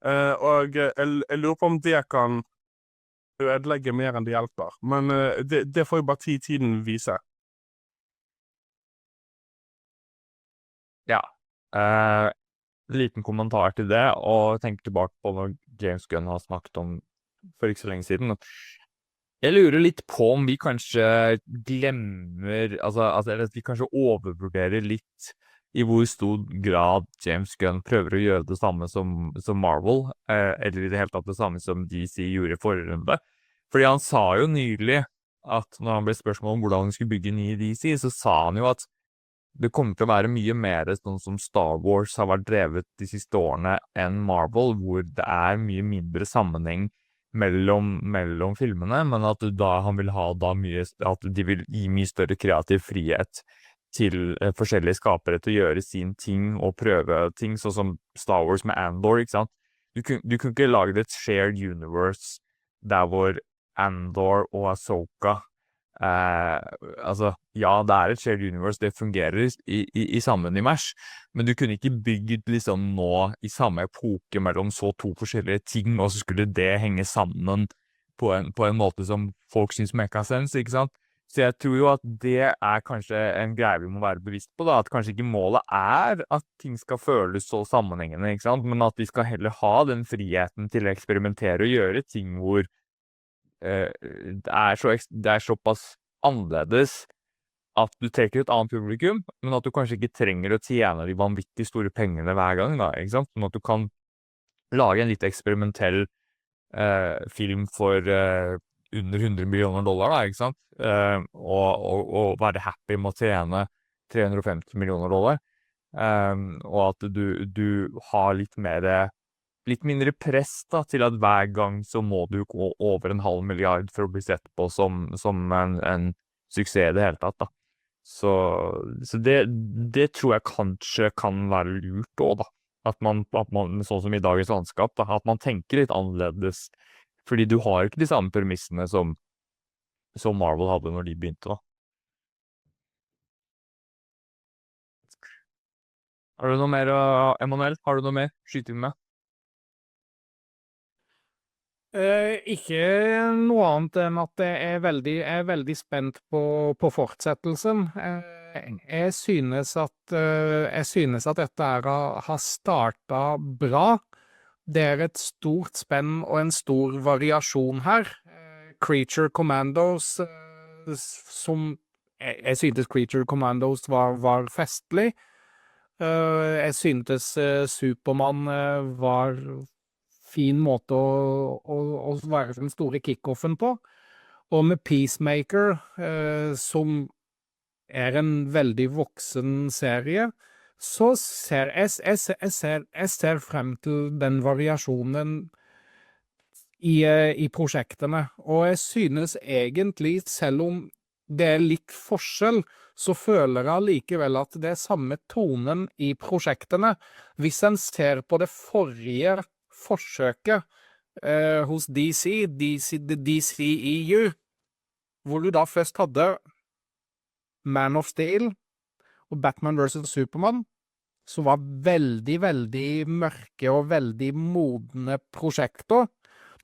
Og jeg lurer på om det kan ødelegge mer enn det hjelper. Men det får jo bare tiden vise. Ja. Liten kommentar til det, og tenke tilbake på når James Gunn har snakket om for ikke så lenge siden. Jeg lurer litt på om vi kanskje glemmer, eller at vi kanskje overvurderer litt i hvor stor grad James Gunn prøver å gjøre det samme som Marvel, eller i det hele tatt det samme som DC gjorde i forrige runde. Fordi han sa jo nylig at når han ble spørsmål om hvordan han skulle bygge ny DC, så sa han jo at det kommer til å være mye mer sånn som Star Wars har vært drevet de siste årene enn Marvel, hvor det er mye mindre sammenheng mellom filmene, men at han vil ha at de vil gi mye større kreativ frihet til forskjellige skapere til å gjøre sin ting og prøve ting, sånn som Star Wars med Andor, ikke sant? Du kunne ikke lage et shared universe der hvor Andor og Ahsoka ja, det er et shared universe, det fungerer i samme univers, men du kunne ikke bygget liksom nå i samme epoke mellom så to forskjellige ting, og så skulle det henge sammen på en måte som folk synes make sense, ikke sant? Så jeg tror jo at det er kanskje en greie vi må være bevisst på da, at kanskje ikke målet er at ting skal føles så sammenhengende, ikke sant? Men at vi skal heller ha den friheten til å eksperimentere og gjøre ting hvor det er såpass annerledes at du trekker et annet publikum, men at du kanskje ikke trenger å tjene de vanvittig store pengene hver gang da, ikke sant? Men at du kan lage en litt eksperimentell film for under $100 millioner da, ikke sant? Og være happy med å tjene $350 millioner. Og at du har litt mindre press da, til at hver gang så må du gå over 500 million for å bli sett på som en suksess i det hele tatt da. Så det tror jeg kanskje kan være lurt også da. At man, sånn som i dagens landskap da, at man tenker litt annerledes. Fordi du har ikke de samme premissene som Marvel hadde når de begynte da. Har du noe mer, Emanuel? Har du noe mer? Skyt inn med? Ikke noe annet enn at jeg er veldig spent på fortsettelsen. Jeg synes at dette har startet bra. Det er et stort spenn og en stor variasjon her. Creature Commandos, jeg syntes Creature Commandos var festlig. Jeg syntes Superman var fin måte å være den store kickoffen på. Og med Peacemaker, som er en veldig voksen serie, så ser jeg ser frem til den variasjonen i prosjektene. Og jeg synes egentlig, selv om det er litt forskjell, så føler jeg likevel at det er samme tonen i prosjektene. Hvis en ser på det forrige forsøket hos DCEU, hvor du da først hadde Man of Steel og Batman vs. Superman, som var veldig, veldig mørke og veldig modne prosjekter.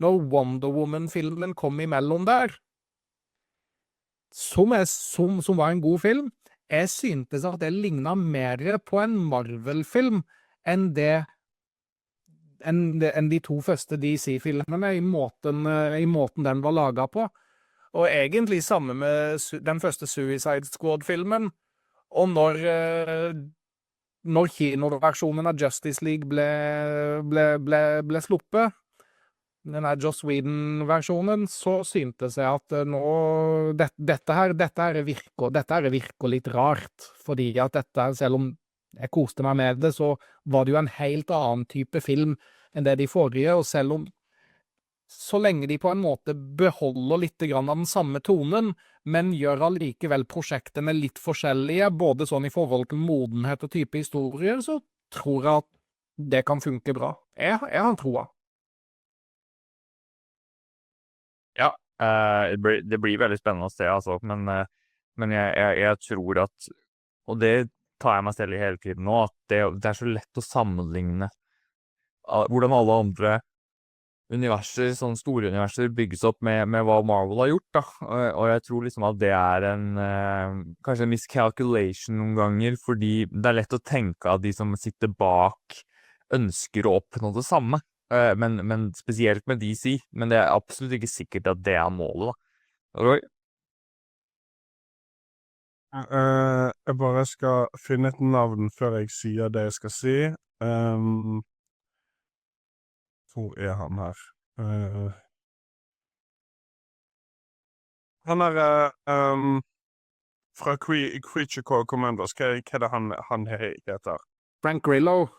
Når Wonder Woman-filmen kom imellom der, som var en god film, jeg syntes at det lignet mer på en Marvel-film enn de to første DC-filmene i måten den var laget på. Og egentlig sammen med den første Suicide Squad-filmen, og når kinoversjonen av Justice League ble sluppet, den her Joss Whedon-versjonen, så syntes jeg at dette her virker litt rart, fordi at dette, selv om jeg koste meg med det, så var det jo en helt annen type film enn det de forrige, og selv om så lenge de på en måte beholder litt grann av den samme tonen, men gjør allikevel prosjektene litt forskjellige, både sånn i forhold til modenhet og type historier, så tror jeg at det kan funke bra. Jeg har troa. Ja, det blir veldig spennende å se, altså, men jeg tror at, og det tar jeg meg selv i hele tiden nå, at det så lett å sammenligne hvordan alle andre universer, sånne store universer, bygges opp med hva Marvel har gjort, da. Og jeg tror liksom at det kanskje en miscalculation noen ganger, fordi det lett å tenke at de som sitter bak ønsker å oppnå det samme. Men spesielt med DC, men det absolutt ikke sikkert at det målet, da. Roy? Jeg bare skal finne et navn før jeg sier det jeg skal si. Hvor han her? Han fra Creature Commandos. Hva det han heter? Frank Grillo,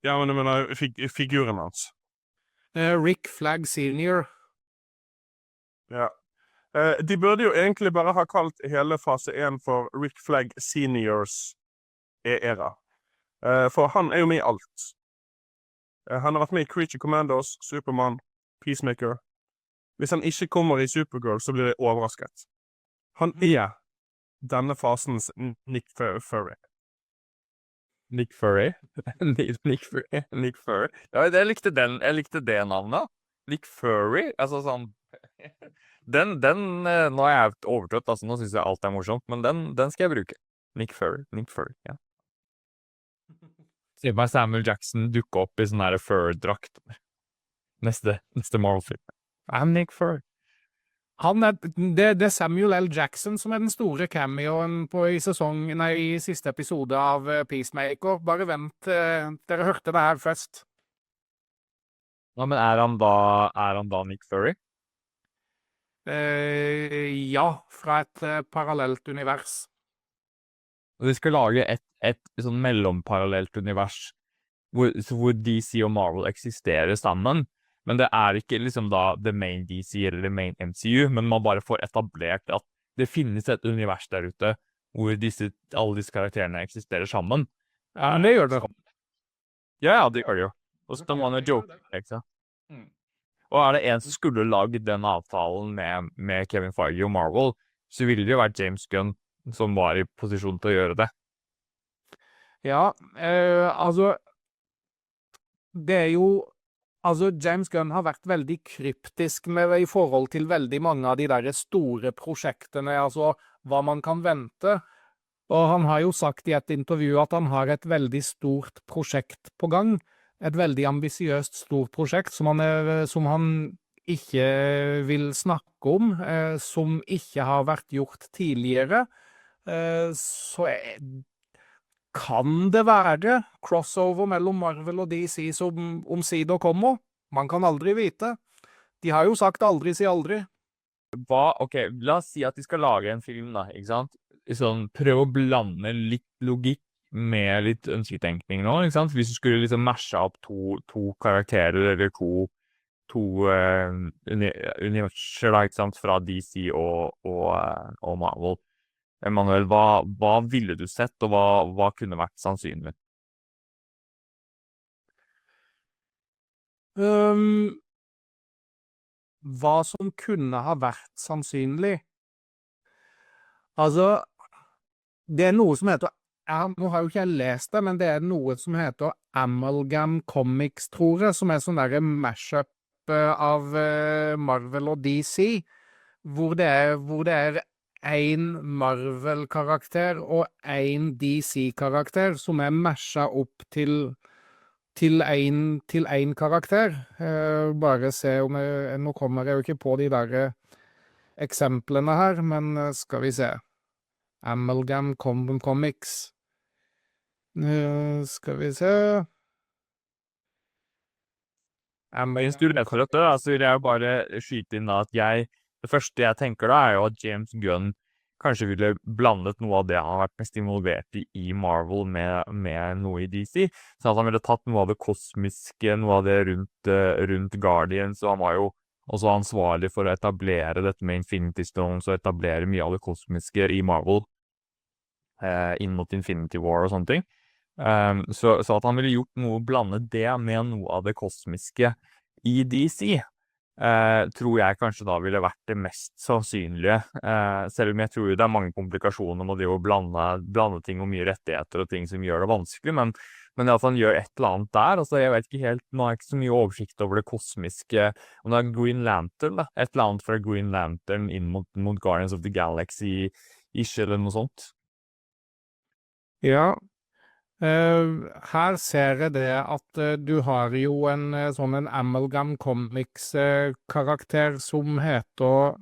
Ja, men jeg mener figuren hans. Rick Flag Senior. Ja. De burde jo egentlig bare ha kalt hele fase 1 for Rick Flag Seniors era. For han jo med i alt. Han har vært med i Creature Commandos, Superman, Peacemaker. Hvis han ikke kommer i Supergirl, så blir jeg overrasket. Han denne fasens Nick Fury. Nick Fury? Nick Fury? Ja, jeg likte det navnet. Nick Fury? Altså sånn... nå jeg overtrøtt, altså nå synes jeg alt morsomt, men den skal jeg bruke. Nick Fury, ja. Se meg Samuel Jackson dukke opp i sånn her fur-drakt. Neste Marvel-film. I'm Nick Fury. Det Samuel L. Jackson som den store cameoen i siste episode av Peacemaker. Bare vent, dere hørte det her først. Ja, men er han da Nick Fury? Ja, fra et parallelt univers. Og de skal lage et sånn mellomparallelt univers hvor DC og Marvel eksisterer sammen, men det ikke liksom da the main DC eller the main MCU, men man bare får etablert at det finnes et univers der ute hvor alle disse karakterene eksisterer sammen. Ja, det gjør det. Ja, det gjør det jo. Og så kan man jo joke, ikke sant? Og det en som skulle lage den avtalen med Kevin Feige og Marvel, så ville det jo vært James Gunn som var i posisjon til å gjøre det. Ja, altså, det jo, altså James Gunn har vært veldig kryptisk i forhold til veldig mange av de der store prosjektene, altså hva man kan vente. Og han har jo sagt i et intervju at han har et veldig stort prosjekt på gang, et veldig ambisiøst stort prosjekt som han ikke vil snakke om, som ikke har vært gjort tidligere. Så kan det være crossover mellom Marvel og DC som omsider kommer? Man kan aldri vite. De har jo sagt aldri si aldri. Ok, la oss si at de skal lage en film da, ikke sant? Sånn, prøv å blande litt logikk med litt ønsketenkning nå, ikke sant? Hvis du skulle liksom mashe opp to karakterer, eller to universer da, ikke sant? Fra DC og Marvel. Emanuel, hva ville du sett, og hva kunne vært sannsynlig? Hva som kunne ha vært sannsynlig? Altså, det noe som heter, nå har jo ikke jeg lest det, men det noe som heter Amalgam Comics, tror jeg, som sånn der mashup av Marvel og DC, hvor det en Marvel-karakter og en DC-karakter som mashet opp til en karakter. Bare se om nå kommer jeg jo ikke på de der eksemplene her, men skal vi se. Amalgam Comics. Skal vi se. Mens du leter etter det, så vil jeg bare skyte inn da at det første jeg tenker da, jo at James Gunn kanskje ville blandet noe av det han har vært mest involvert i Marvel med noe i DC. Så at han ville tatt noe av det kosmiske, noe av det rundt Guardians, og han var jo også ansvarlig for å etablere dette med Infinity Stones, og etablere mye av det kosmiske i Marvel, inn mot Infinity War og sånne ting. Så at han ville gjort noe, blande det med noe av det kosmiske i DC, tror jeg kanskje da ville vært det mest sannsynlige. Selv om jeg tror det er mange komplikasjoner med det å blande ting og mye rettigheter og ting som gjør det vanskelig, men at han gjør et eller annet der, altså jeg vet ikke helt, nå har jeg ikke så mye oversikt over det kosmiske, om det er Green Lantern da, et eller annet fra Green Lantern inn mot Guardians of the Galaxy-ish eller noe sånt. Ja, her ser jeg det at du har jo en sånn en Amalgam Comics-karakter som heter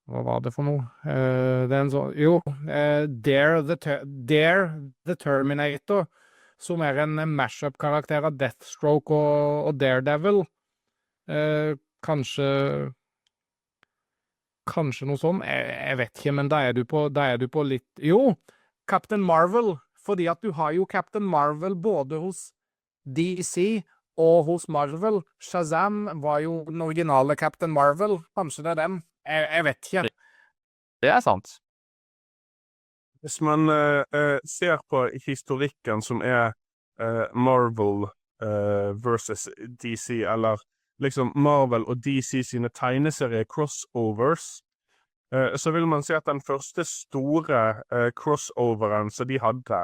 hva var det for noe? Det er en sånn, jo, Dare the Terminator, som er en mashup-karakter av Deathstroke og Daredevil. Kanskje noe sånn, jeg vet ikke, men da er du på litt, jo, Captain Marvel, fordi at du har jo Captain Marvel både hos DC og hos Marvel. Shazam var jo den originale Captain Marvel, kanskje det er dem, jeg vet ikke. Det er sant. Hvis man ser på historikken som er Marvel versus DC, eller liksom Marvel og DC sine tegneserie crossovers, så vil man si at den første store crossoveren som de hadde,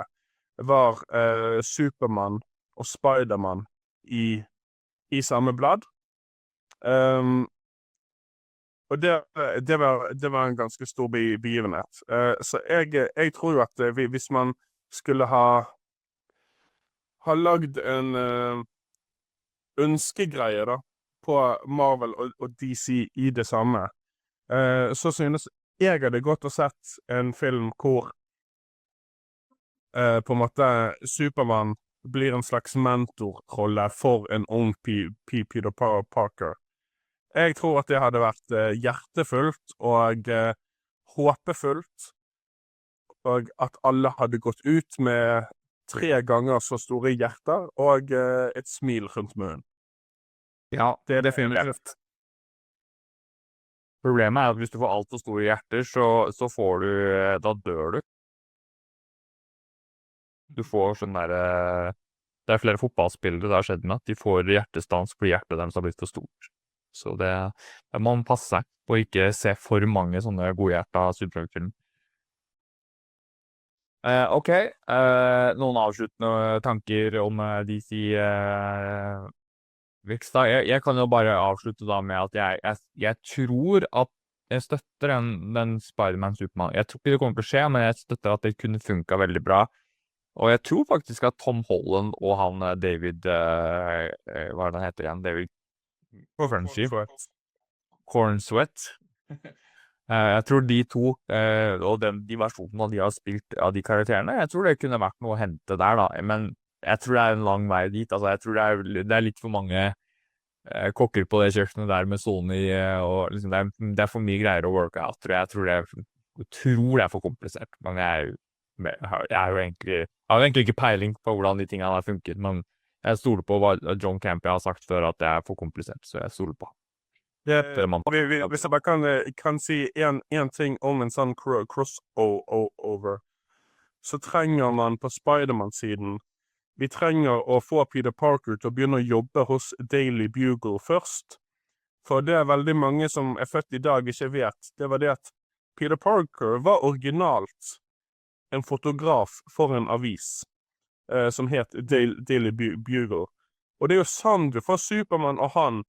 var Superman og Spiderman i samme blad. Og det var en ganske stor begivenhet. Så jeg tror jo at hvis man skulle ha lagd en ønskegreie da, på Marvel og DC i det samme, så synes jeg hadde gått og sett en film hvor på en måte Superman blir en slags mentorrolle for en ung Peter Parker. Jeg tror at det hadde vært hjertefullt og håpefullt, og at alle hadde gått ut med 3 ganger så store hjerter og et smil rundt munnen. Ja, Det er definitivt. Problemet er at hvis du får alt for store hjerter, så får du, da dør du. Du får sånn der, det er flere fotballspillere det har skjedd med, at de får hjertestans fordi hjertet deres har blitt for stort. Så det man passer på å ikke se for mange sånne godhjerta superheltfilm. Ok, noen avsluttende tanker om DC Vikstad. Jeg kan jo bare avslutte da med at jeg tror at jeg støtter den Spider-Man Superman. Jeg tror ikke det kommer til å skje, men jeg støtter at det kunne funka veldig bra. Og jeg tror faktisk at Tom Holland og han David, hva er det han heter igjen? David Cornsweet. Jeg tror de to, og de versjonene de har spilt av de karakterene, jeg tror det kunne vært noe å hente der da, men jeg tror det er en lang vei dit, altså jeg tror det er litt for mange kokker på det kjøkkenet der med Sony, og liksom det er for mye greier å worke out, jeg tror det er for komplisert, men jeg har jo egentlig ikke peiling på hvordan de tingene har funket, men jeg stoler på hva John Campbell har sagt før at det er for komplisert, så jeg stoler på ham. Hvis jeg bare kan si en ting om en sånn crossover, så trenger man på Spider-Man-siden, vi trenger å få Peter Parker til å begynne å jobbe hos Daily Bugle først. For det er veldig mange som er født i dag ikke vet. Det var det at Peter Parker var originalt en fotograf for en avis som het Daily Bugle. Og det er jo sånn du får Superman og han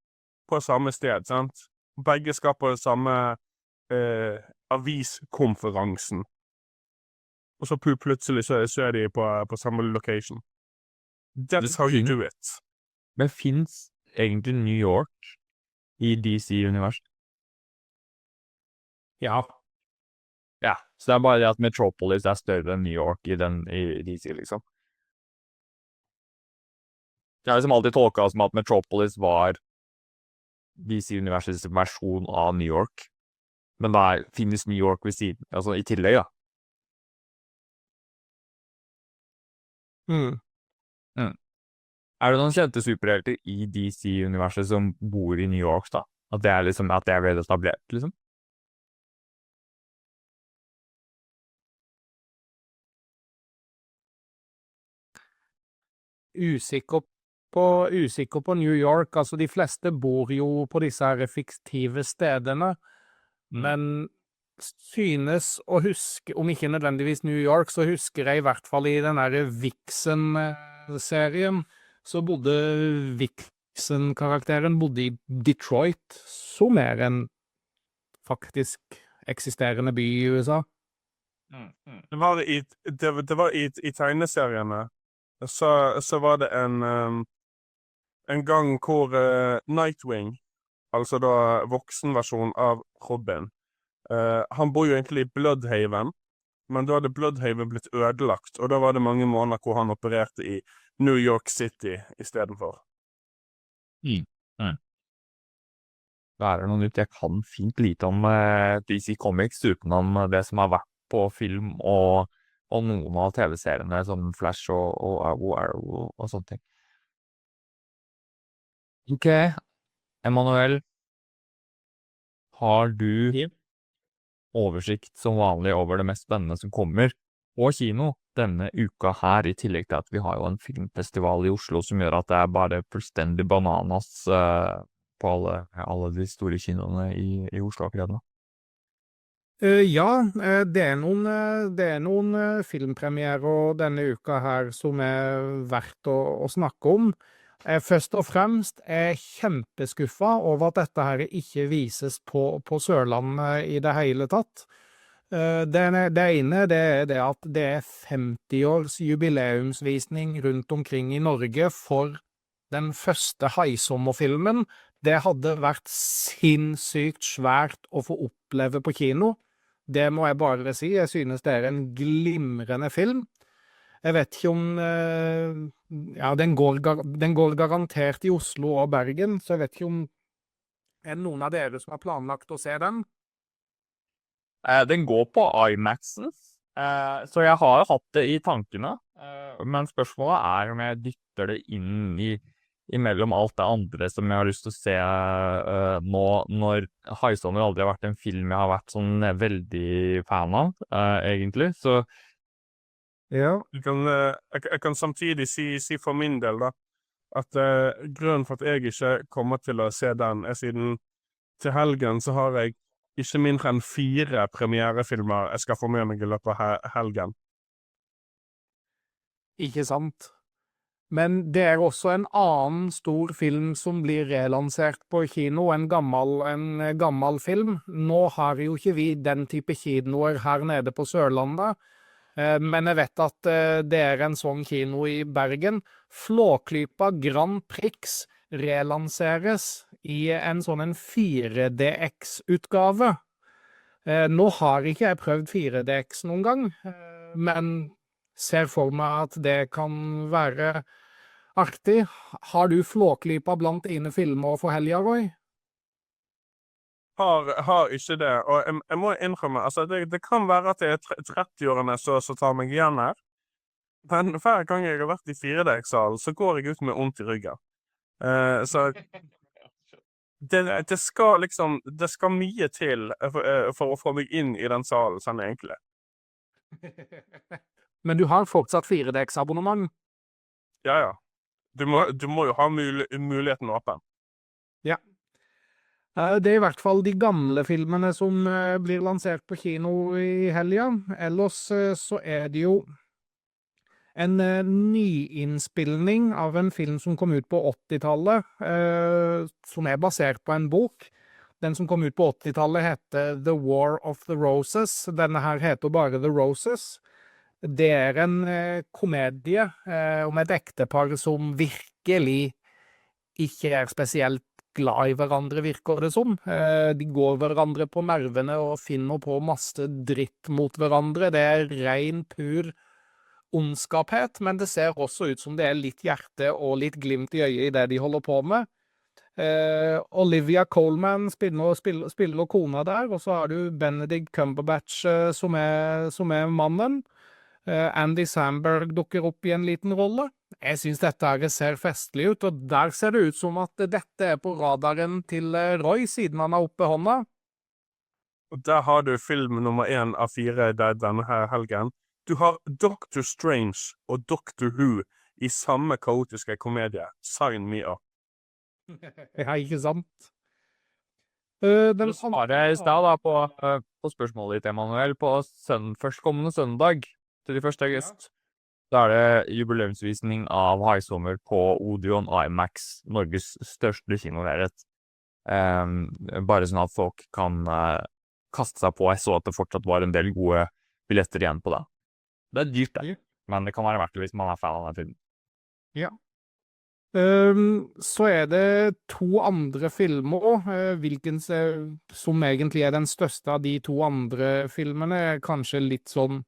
på samme sted, sant? Begge skal på samme aviskonferansen. Og så plutselig så er de på samme location. That's how you do it. Men finnes egentlig New York i DC-universet? Ja. Ja, så det er bare det at Metropolis er større enn New York i DC, liksom. Jeg har liksom alltid tolket som at Metropolis var DC-universets versjon av New York. Men det finnes New York ved siden, altså i tillegg, da. Mm. Er det noen kjente superhelter i DC-universet som bor i New York, da? At det er liksom, at det er vel etablert, liksom? Usikker på New York. Altså, de fleste bor jo på disse her fiktive stedene, men synes å huske, om ikke nødvendigvis New York, så husker jeg i hvert fall i den der Vixen-serien, så bodde Vixen-karakteren bodde i Detroit, som er en faktisk eksisterende by i USA. Det var i tegneseriene, så var det en gang hvor Nightwing, altså da voksenversjon av Robin, han bor jo egentlig i Bloodhaven, men da hadde Bloodhaven blitt ødelagt, og da var det mange måneder hvor han opererte i New York City i stedet for. Da er det noe nytt. Jeg kan fint lite om DC Comics utenom det som har vært på film og noen av TV-seriene som Flash og Arrow og sånne ting. Ok, Emanuel, har du oversikt som vanlig over det mest spennende som kommer på kino denne uka her, i tillegg til at vi har jo en filmfestival i Oslo som gjør at det er bare fullstendig bananas på alle de store kinoene i Oslo akkurat nå? Ja, det er noen filmpremierer denne uka her som er verdt å snakke om. Først og fremst er jeg kjempeskuffa over at dette her ikke vises på Sørlandet i det hele tatt. Det ene det er det at det er 50-års jubileumsvisning rundt omkring i Norge for den første Haisommerfilmen. Det hadde vært sinnssykt svært å få oppleve på kino. Det må jeg bare si. Jeg synes det er en glimrende film. Jeg vet ikke om ja, den går garantert i Oslo og Bergen, så jeg vet ikke om er det noen av dere som har planlagt å se den? Den går på IMAXen, så jeg har jo hatt det i tankene, men spørsmålet er om jeg dytter det inn imellom alt det andre som jeg har lyst til å se nå, når Haisommer aldri har vært en film jeg har vært sånn veldig fan av, egentlig, så Ja. Jeg kan samtidig si for min del da, at grunnen for at jeg ikke kommer til å se den, er siden til helgen så har jeg ikke mindre enn 4 premierefilmer jeg skal få med meg i løpet av helgen. Ikke sant? Men det er også en annen stor film som blir relansert på kino, en gammel film. Nå har jo ikke vi den type kinoer her nede på Sørlandet, men jeg vet at det er en sånn kino i Bergen. Flåklypa Grand Prix relanseres i en sånn 4DX-utgave. Nå har ikke jeg prøvd 4DX noen gang, men ser for meg at det kan være artig. Har du Flåklypa blant dine filmer for helga, Roy? Har ikke det, og jeg må innrømme, altså det kan være at det er 30-årene så tar meg igjen her, men hver gang jeg har vært i 4DX-salen, så går jeg ut med ondt i ryggen. Så det skal mye til for å få meg inn i den salen, sånn egentlig. Men du har fortsatt 4DX-abonnement? Ja. Du må jo ha muligheten åpen. Ja. Det er i hvert fall de gamle filmene som blir lansert på kino i helga. Ellers så er det jo en nyinnspilning av en film som kom ut på 80-tallet, som er basert på en bok. Den som kom ut på 80-tallet heter The War of the Roses. Denne her heter bare The Roses. Det er en komedie om et ektepar som virkelig ikke er spesielt glad i hverandre, virker det som. De går hverandre på nervene og finner på masse dritt mot hverandre. Det er ren, pur ondskaphet, men det ser også ut som det er litt hjerte og litt glimt i øyet i det de holder på med. Olivia Colman spiller kona der, og så har du Benedict Cumberbatch som er mannen. Andy Samberg dukker opp i en liten rolle. Jeg synes dette her ser festlig ut, og der ser det ut som at dette er på radaren til Roy, siden han har oppe hånda. Og der har du film nummer 1 av 4 denne her helgen. Du har Doctor Strange og Doctor Who i samme kaotiske komedie. Sign me up. Ja, ikke sant? Du svarer i sted da på spørsmålet ditt, Emanuel, på førstkommende søndag, 31. august. Da er det jubileumsvisning av Highsummer på Odeon IMAX, Norges største kinolerret. Bare sånn at folk kan kaste seg på. Jeg så at det fortsatt var en del gode billetter igjen på det. Det er dyrt, det. Men det kan være verdt det hvis man er fan av den filmen. Ja. Så er det 2 andre filmer, hvilken som egentlig er den største av de 2 andre filmene, er kanskje litt sånn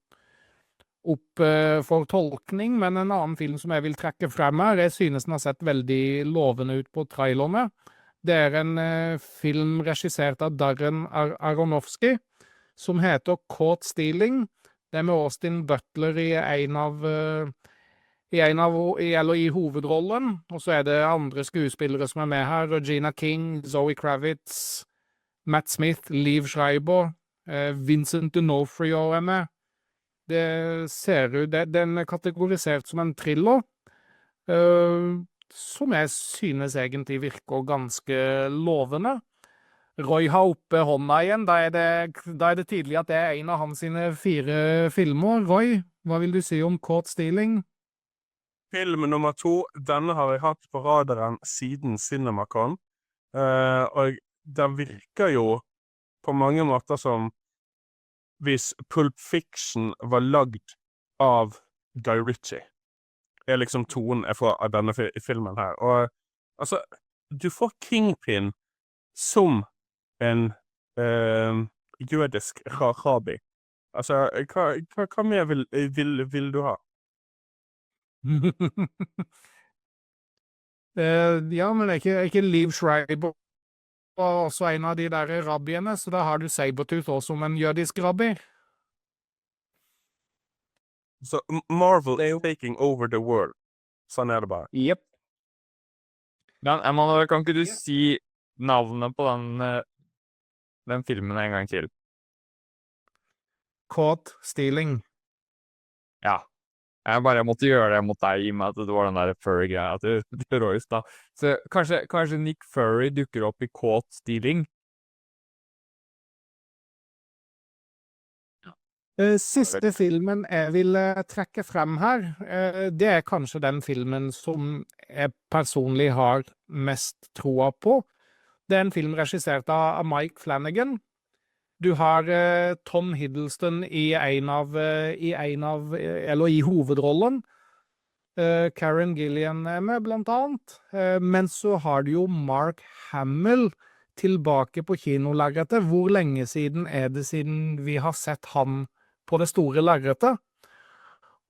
opp for tolkning, men en annen film som jeg vil trekke frem her, jeg synes den har sett veldig lovende ut på trailerne. Det er en film regissert av Darren Aronofsky, som heter Caught Stealing. Det er med Austin Butler i hovedrollen, og så er det andre skuespillere som er med her, Regina King, Zoe Kravitz, Matt Smith, Liev Schreiber, Vincent D'Onofrio er med. Den er kategorisert som en thriller, som jeg synes egentlig virker ganske lovende. Roy har oppe hånda igjen, da er det tydelig at det er en av hans sine 4 filmer. Roy, hva vil du si om Caught Stealing? Film nummer 2, denne har jeg hatt på radaren siden CinemaCon, og den virker jo på mange måter som hvis Pulp Fiction var lagd av Guy Ritchie. Det er liksom tonen jeg får av denne filmen her. Og altså, du får Kingpin som en jødisk rabi. Altså, hva mer vil du ha? Ja, men er ikke Liev Schreiber også en av de der rabbiene, så da har du Sabretooth også som en jødisk rabbi. Så Marvel er jo taking over the world. Sånn er det bare. Jep. Men Emanuel, kan ikke du si navnet på den filmen en gang til? Caught Stealing. Ja. Jeg bare måtte gjøre det mot deg, i og med at det var den der Furry-greia til Royce da. Så kanskje Nick Fury dukker opp i Caught Stealing? Siste filmen jeg vil trekke frem her, det er kanskje den filmen som jeg personlig har mest troa på. Det er en film regissert av Mike Flanagan. Du har Tom Hiddleston i hovedrollen. Karen Gillian er med, blant annet. Men så har du jo Mark Hamill tilbake på kinolerretet. Hvor lenge siden er det siden vi har sett han på det store lerretet?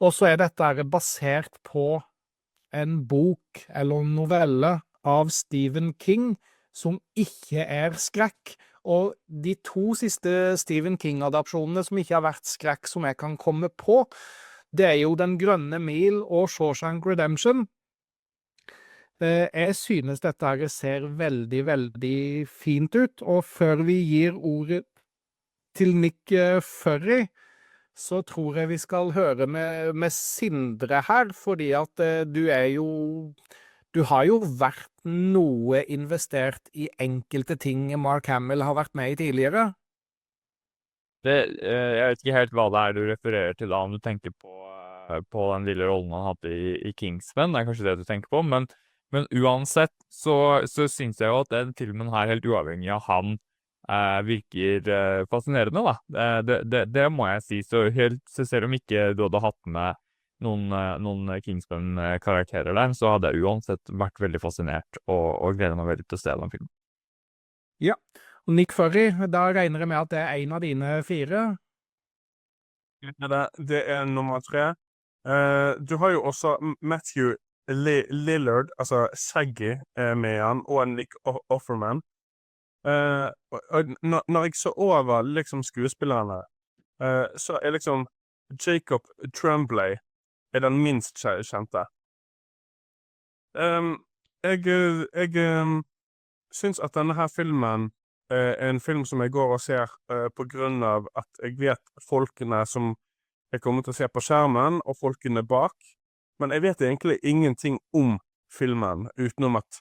Og så er dette basert på en bok eller novelle av Stephen King, som ikke er skrekk. Og de 2 siste Stephen King-adapsjonene som ikke har vært skrekk som jeg kan komme på, det er jo Den grønne mil og Shawshank Redemption. Jeg synes dette her ser veldig, veldig fint ut, og før vi gir ordet til Nick Fury, så tror jeg vi skal høre med Sindre her, fordi at du har jo vært noe investert i enkelte ting Mark Hamill har vært med i tidligere. Jeg vet ikke helt hva det er du refererer til da, om du tenker på den lille rollen han hadde i Kingsman, det er kanskje det du tenker på, men uansett så synes jeg jo at den filmen her, helt uavhengig av han, virker fascinerende da. Det må jeg si, så selv om ikke du hadde hatt med noen Kingsman-karakterer der, så hadde jeg uansett vært veldig fascinert og gleder meg veldig til å se den filmen. Ja, og Nick Fury, da regner jeg med at det er en av dine 4? Det er nummer 3. Du har jo også Matthew Lillard, altså Shaggy, med han, og Nick Offerman. Når jeg så over liksom skuespillerne, så er liksom Jacob Tremblay er den minst kjente. Jeg synes at denne her filmen er en film som jeg går og ser på grunn av at jeg vet folkene som jeg kommer til å se på skjermen, og folkene bak. Men jeg vet egentlig ingenting om filmen, utenom at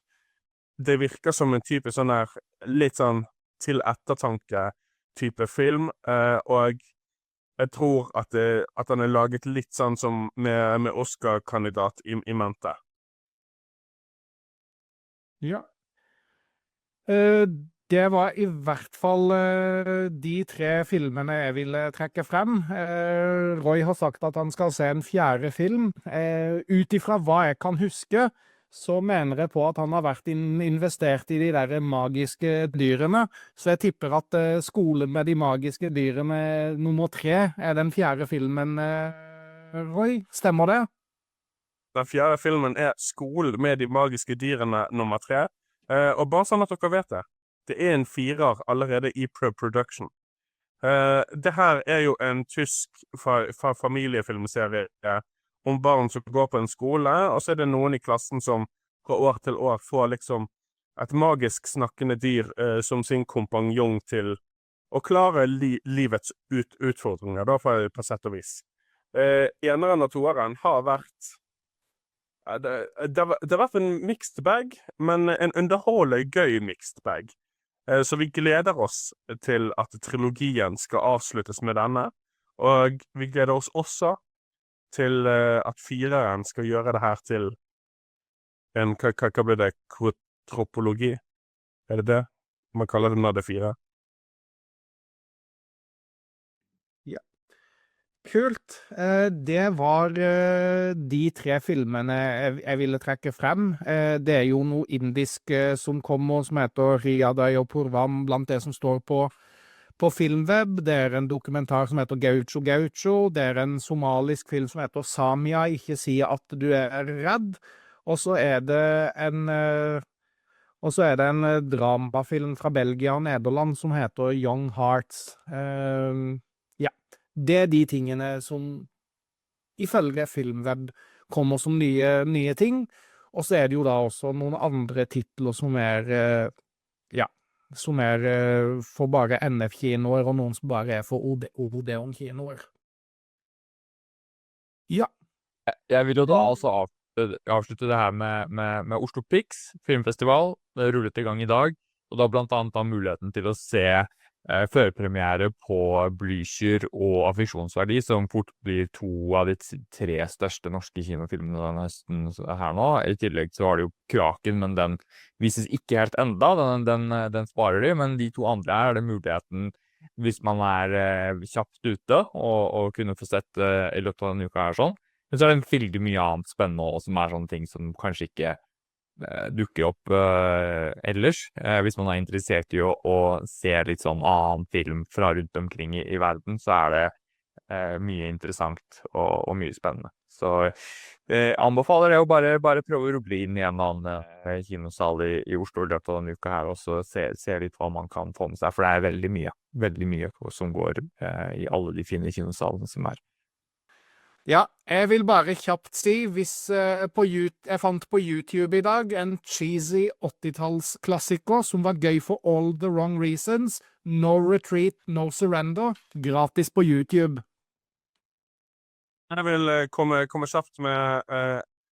det virker som en type sånn her, litt sånn til ettertanke type film, og jeg tror at den er laget litt sånn som med Oscar-kandidat i mente. Ja. Det var i hvert fall de 3 filmene jeg ville trekke frem. Roy har sagt at han skal se en 4. film. Ut ifra hva jeg kan huske, så mener jeg på at han har vært investert i de der magiske dyrene. Så jeg tipper at Skolen med de magiske dyrene nummer 3 er den 4. filmen. Roy, stemmer det? Den 4. filmen er Skolen med de magiske dyrene nummer 3. Og bare sånn at dere vet det. Det er en 4 allerede i production. Det her er jo en tysk familiefilmserie om barn som går på en skole, og så er det noen i klassen som fra år til år får liksom et magisk snakkende dyr som sin kompanjong til å klare livets utfordringer, da på sett og vis. Eneren og toeren har vært det har vært en mixed bag, men en underholdende gøy mixed bag. Så vi gleder oss til at trilogien skal avsluttes med denne, og vi gleder oss også til at 4-eren skal gjøre det her til en, hva blir det, kvadropologi? Er det det man kaller det når det er 4? Kult. Det var de 3 filmene jeg ville trekke frem. Det er jo noe indisk som kommer, som heter Riyadai og Purvam, blant det som står på Filmweb. Det er en dokumentar som heter Gaucho Gaucho. Det er en somalisk film som heter Samia, ikke si at du er redd. Og så er det en dramafilm fra Belgia og Nederland som heter Young Hearts. Det er de tingene som ifølge Filmweb kommer som nye ting, og så er det jo da også noen andre titler som er for bare NF-kinoer, og noen som bare er for Odeon-kinoer. Ja. Jeg vil jo da altså avslutte det her med Oslo Pix filmfestival. Det rullet i gang i dag, og da blant annet ha muligheten til å se førpremiere på Blücher og Affeksjonsverdi, som fort blir 2 av de 3 største norske kinofilmene denne høsten her nå. I tillegg så har det jo Kraken, men den vises ikke helt enda, den sparer de, men de 2 andre er det muligheten, hvis man er kjapt ute, og kunne få sett i løpet av denne uka her sånn. Men så er det veldig mye annet spennende også, som er sånne ting som kanskje ikke dukker opp ellers, hvis man er interessert i å se litt sånn annen film fra rundt omkring i verden, så er det mye interessant og mye spennende. Så anbefaler jeg å bare prøve å ruble inn i en eller annen kinosal i Oslo i løpet av denne uka her, og så se litt hva man kan få med seg, for det er veldig mye som går i alle de fine kinosalene som er. Ja, jeg vil bare kjapt si, hvis jeg fant på YouTube i dag en cheesy 80-tallsklassiker som var gøy for all the wrong reasons, No Retreat, No Surrender, gratis på YouTube. Jeg vil komme kjapt med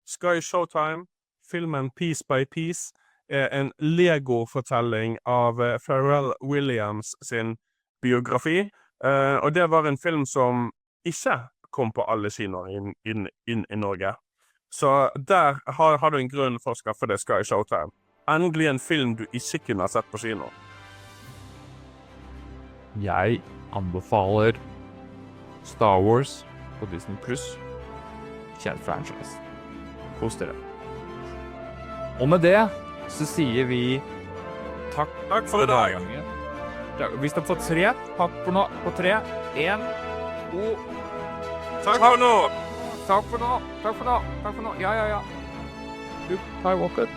Sky Showtime, filmen Piece by Piece, er en Lego-fortelling av Pharrell Williams sin biografi, og det var en film som ikke kom på alle kinoer inn i Norge. Så der har du en grunn for å skaffe det Sky Showtime. Endelig en film du ikke kunne ha sett på kino. Jeg anbefaler Star Wars på Disney+. Kjent franchise. Kos dere. Og med det så sier vi takk for i dag. Vi står på 3. Takk for nå. På 3. 1, 2... Takk for nå! Takk for nå. Ja. Du, ta walken.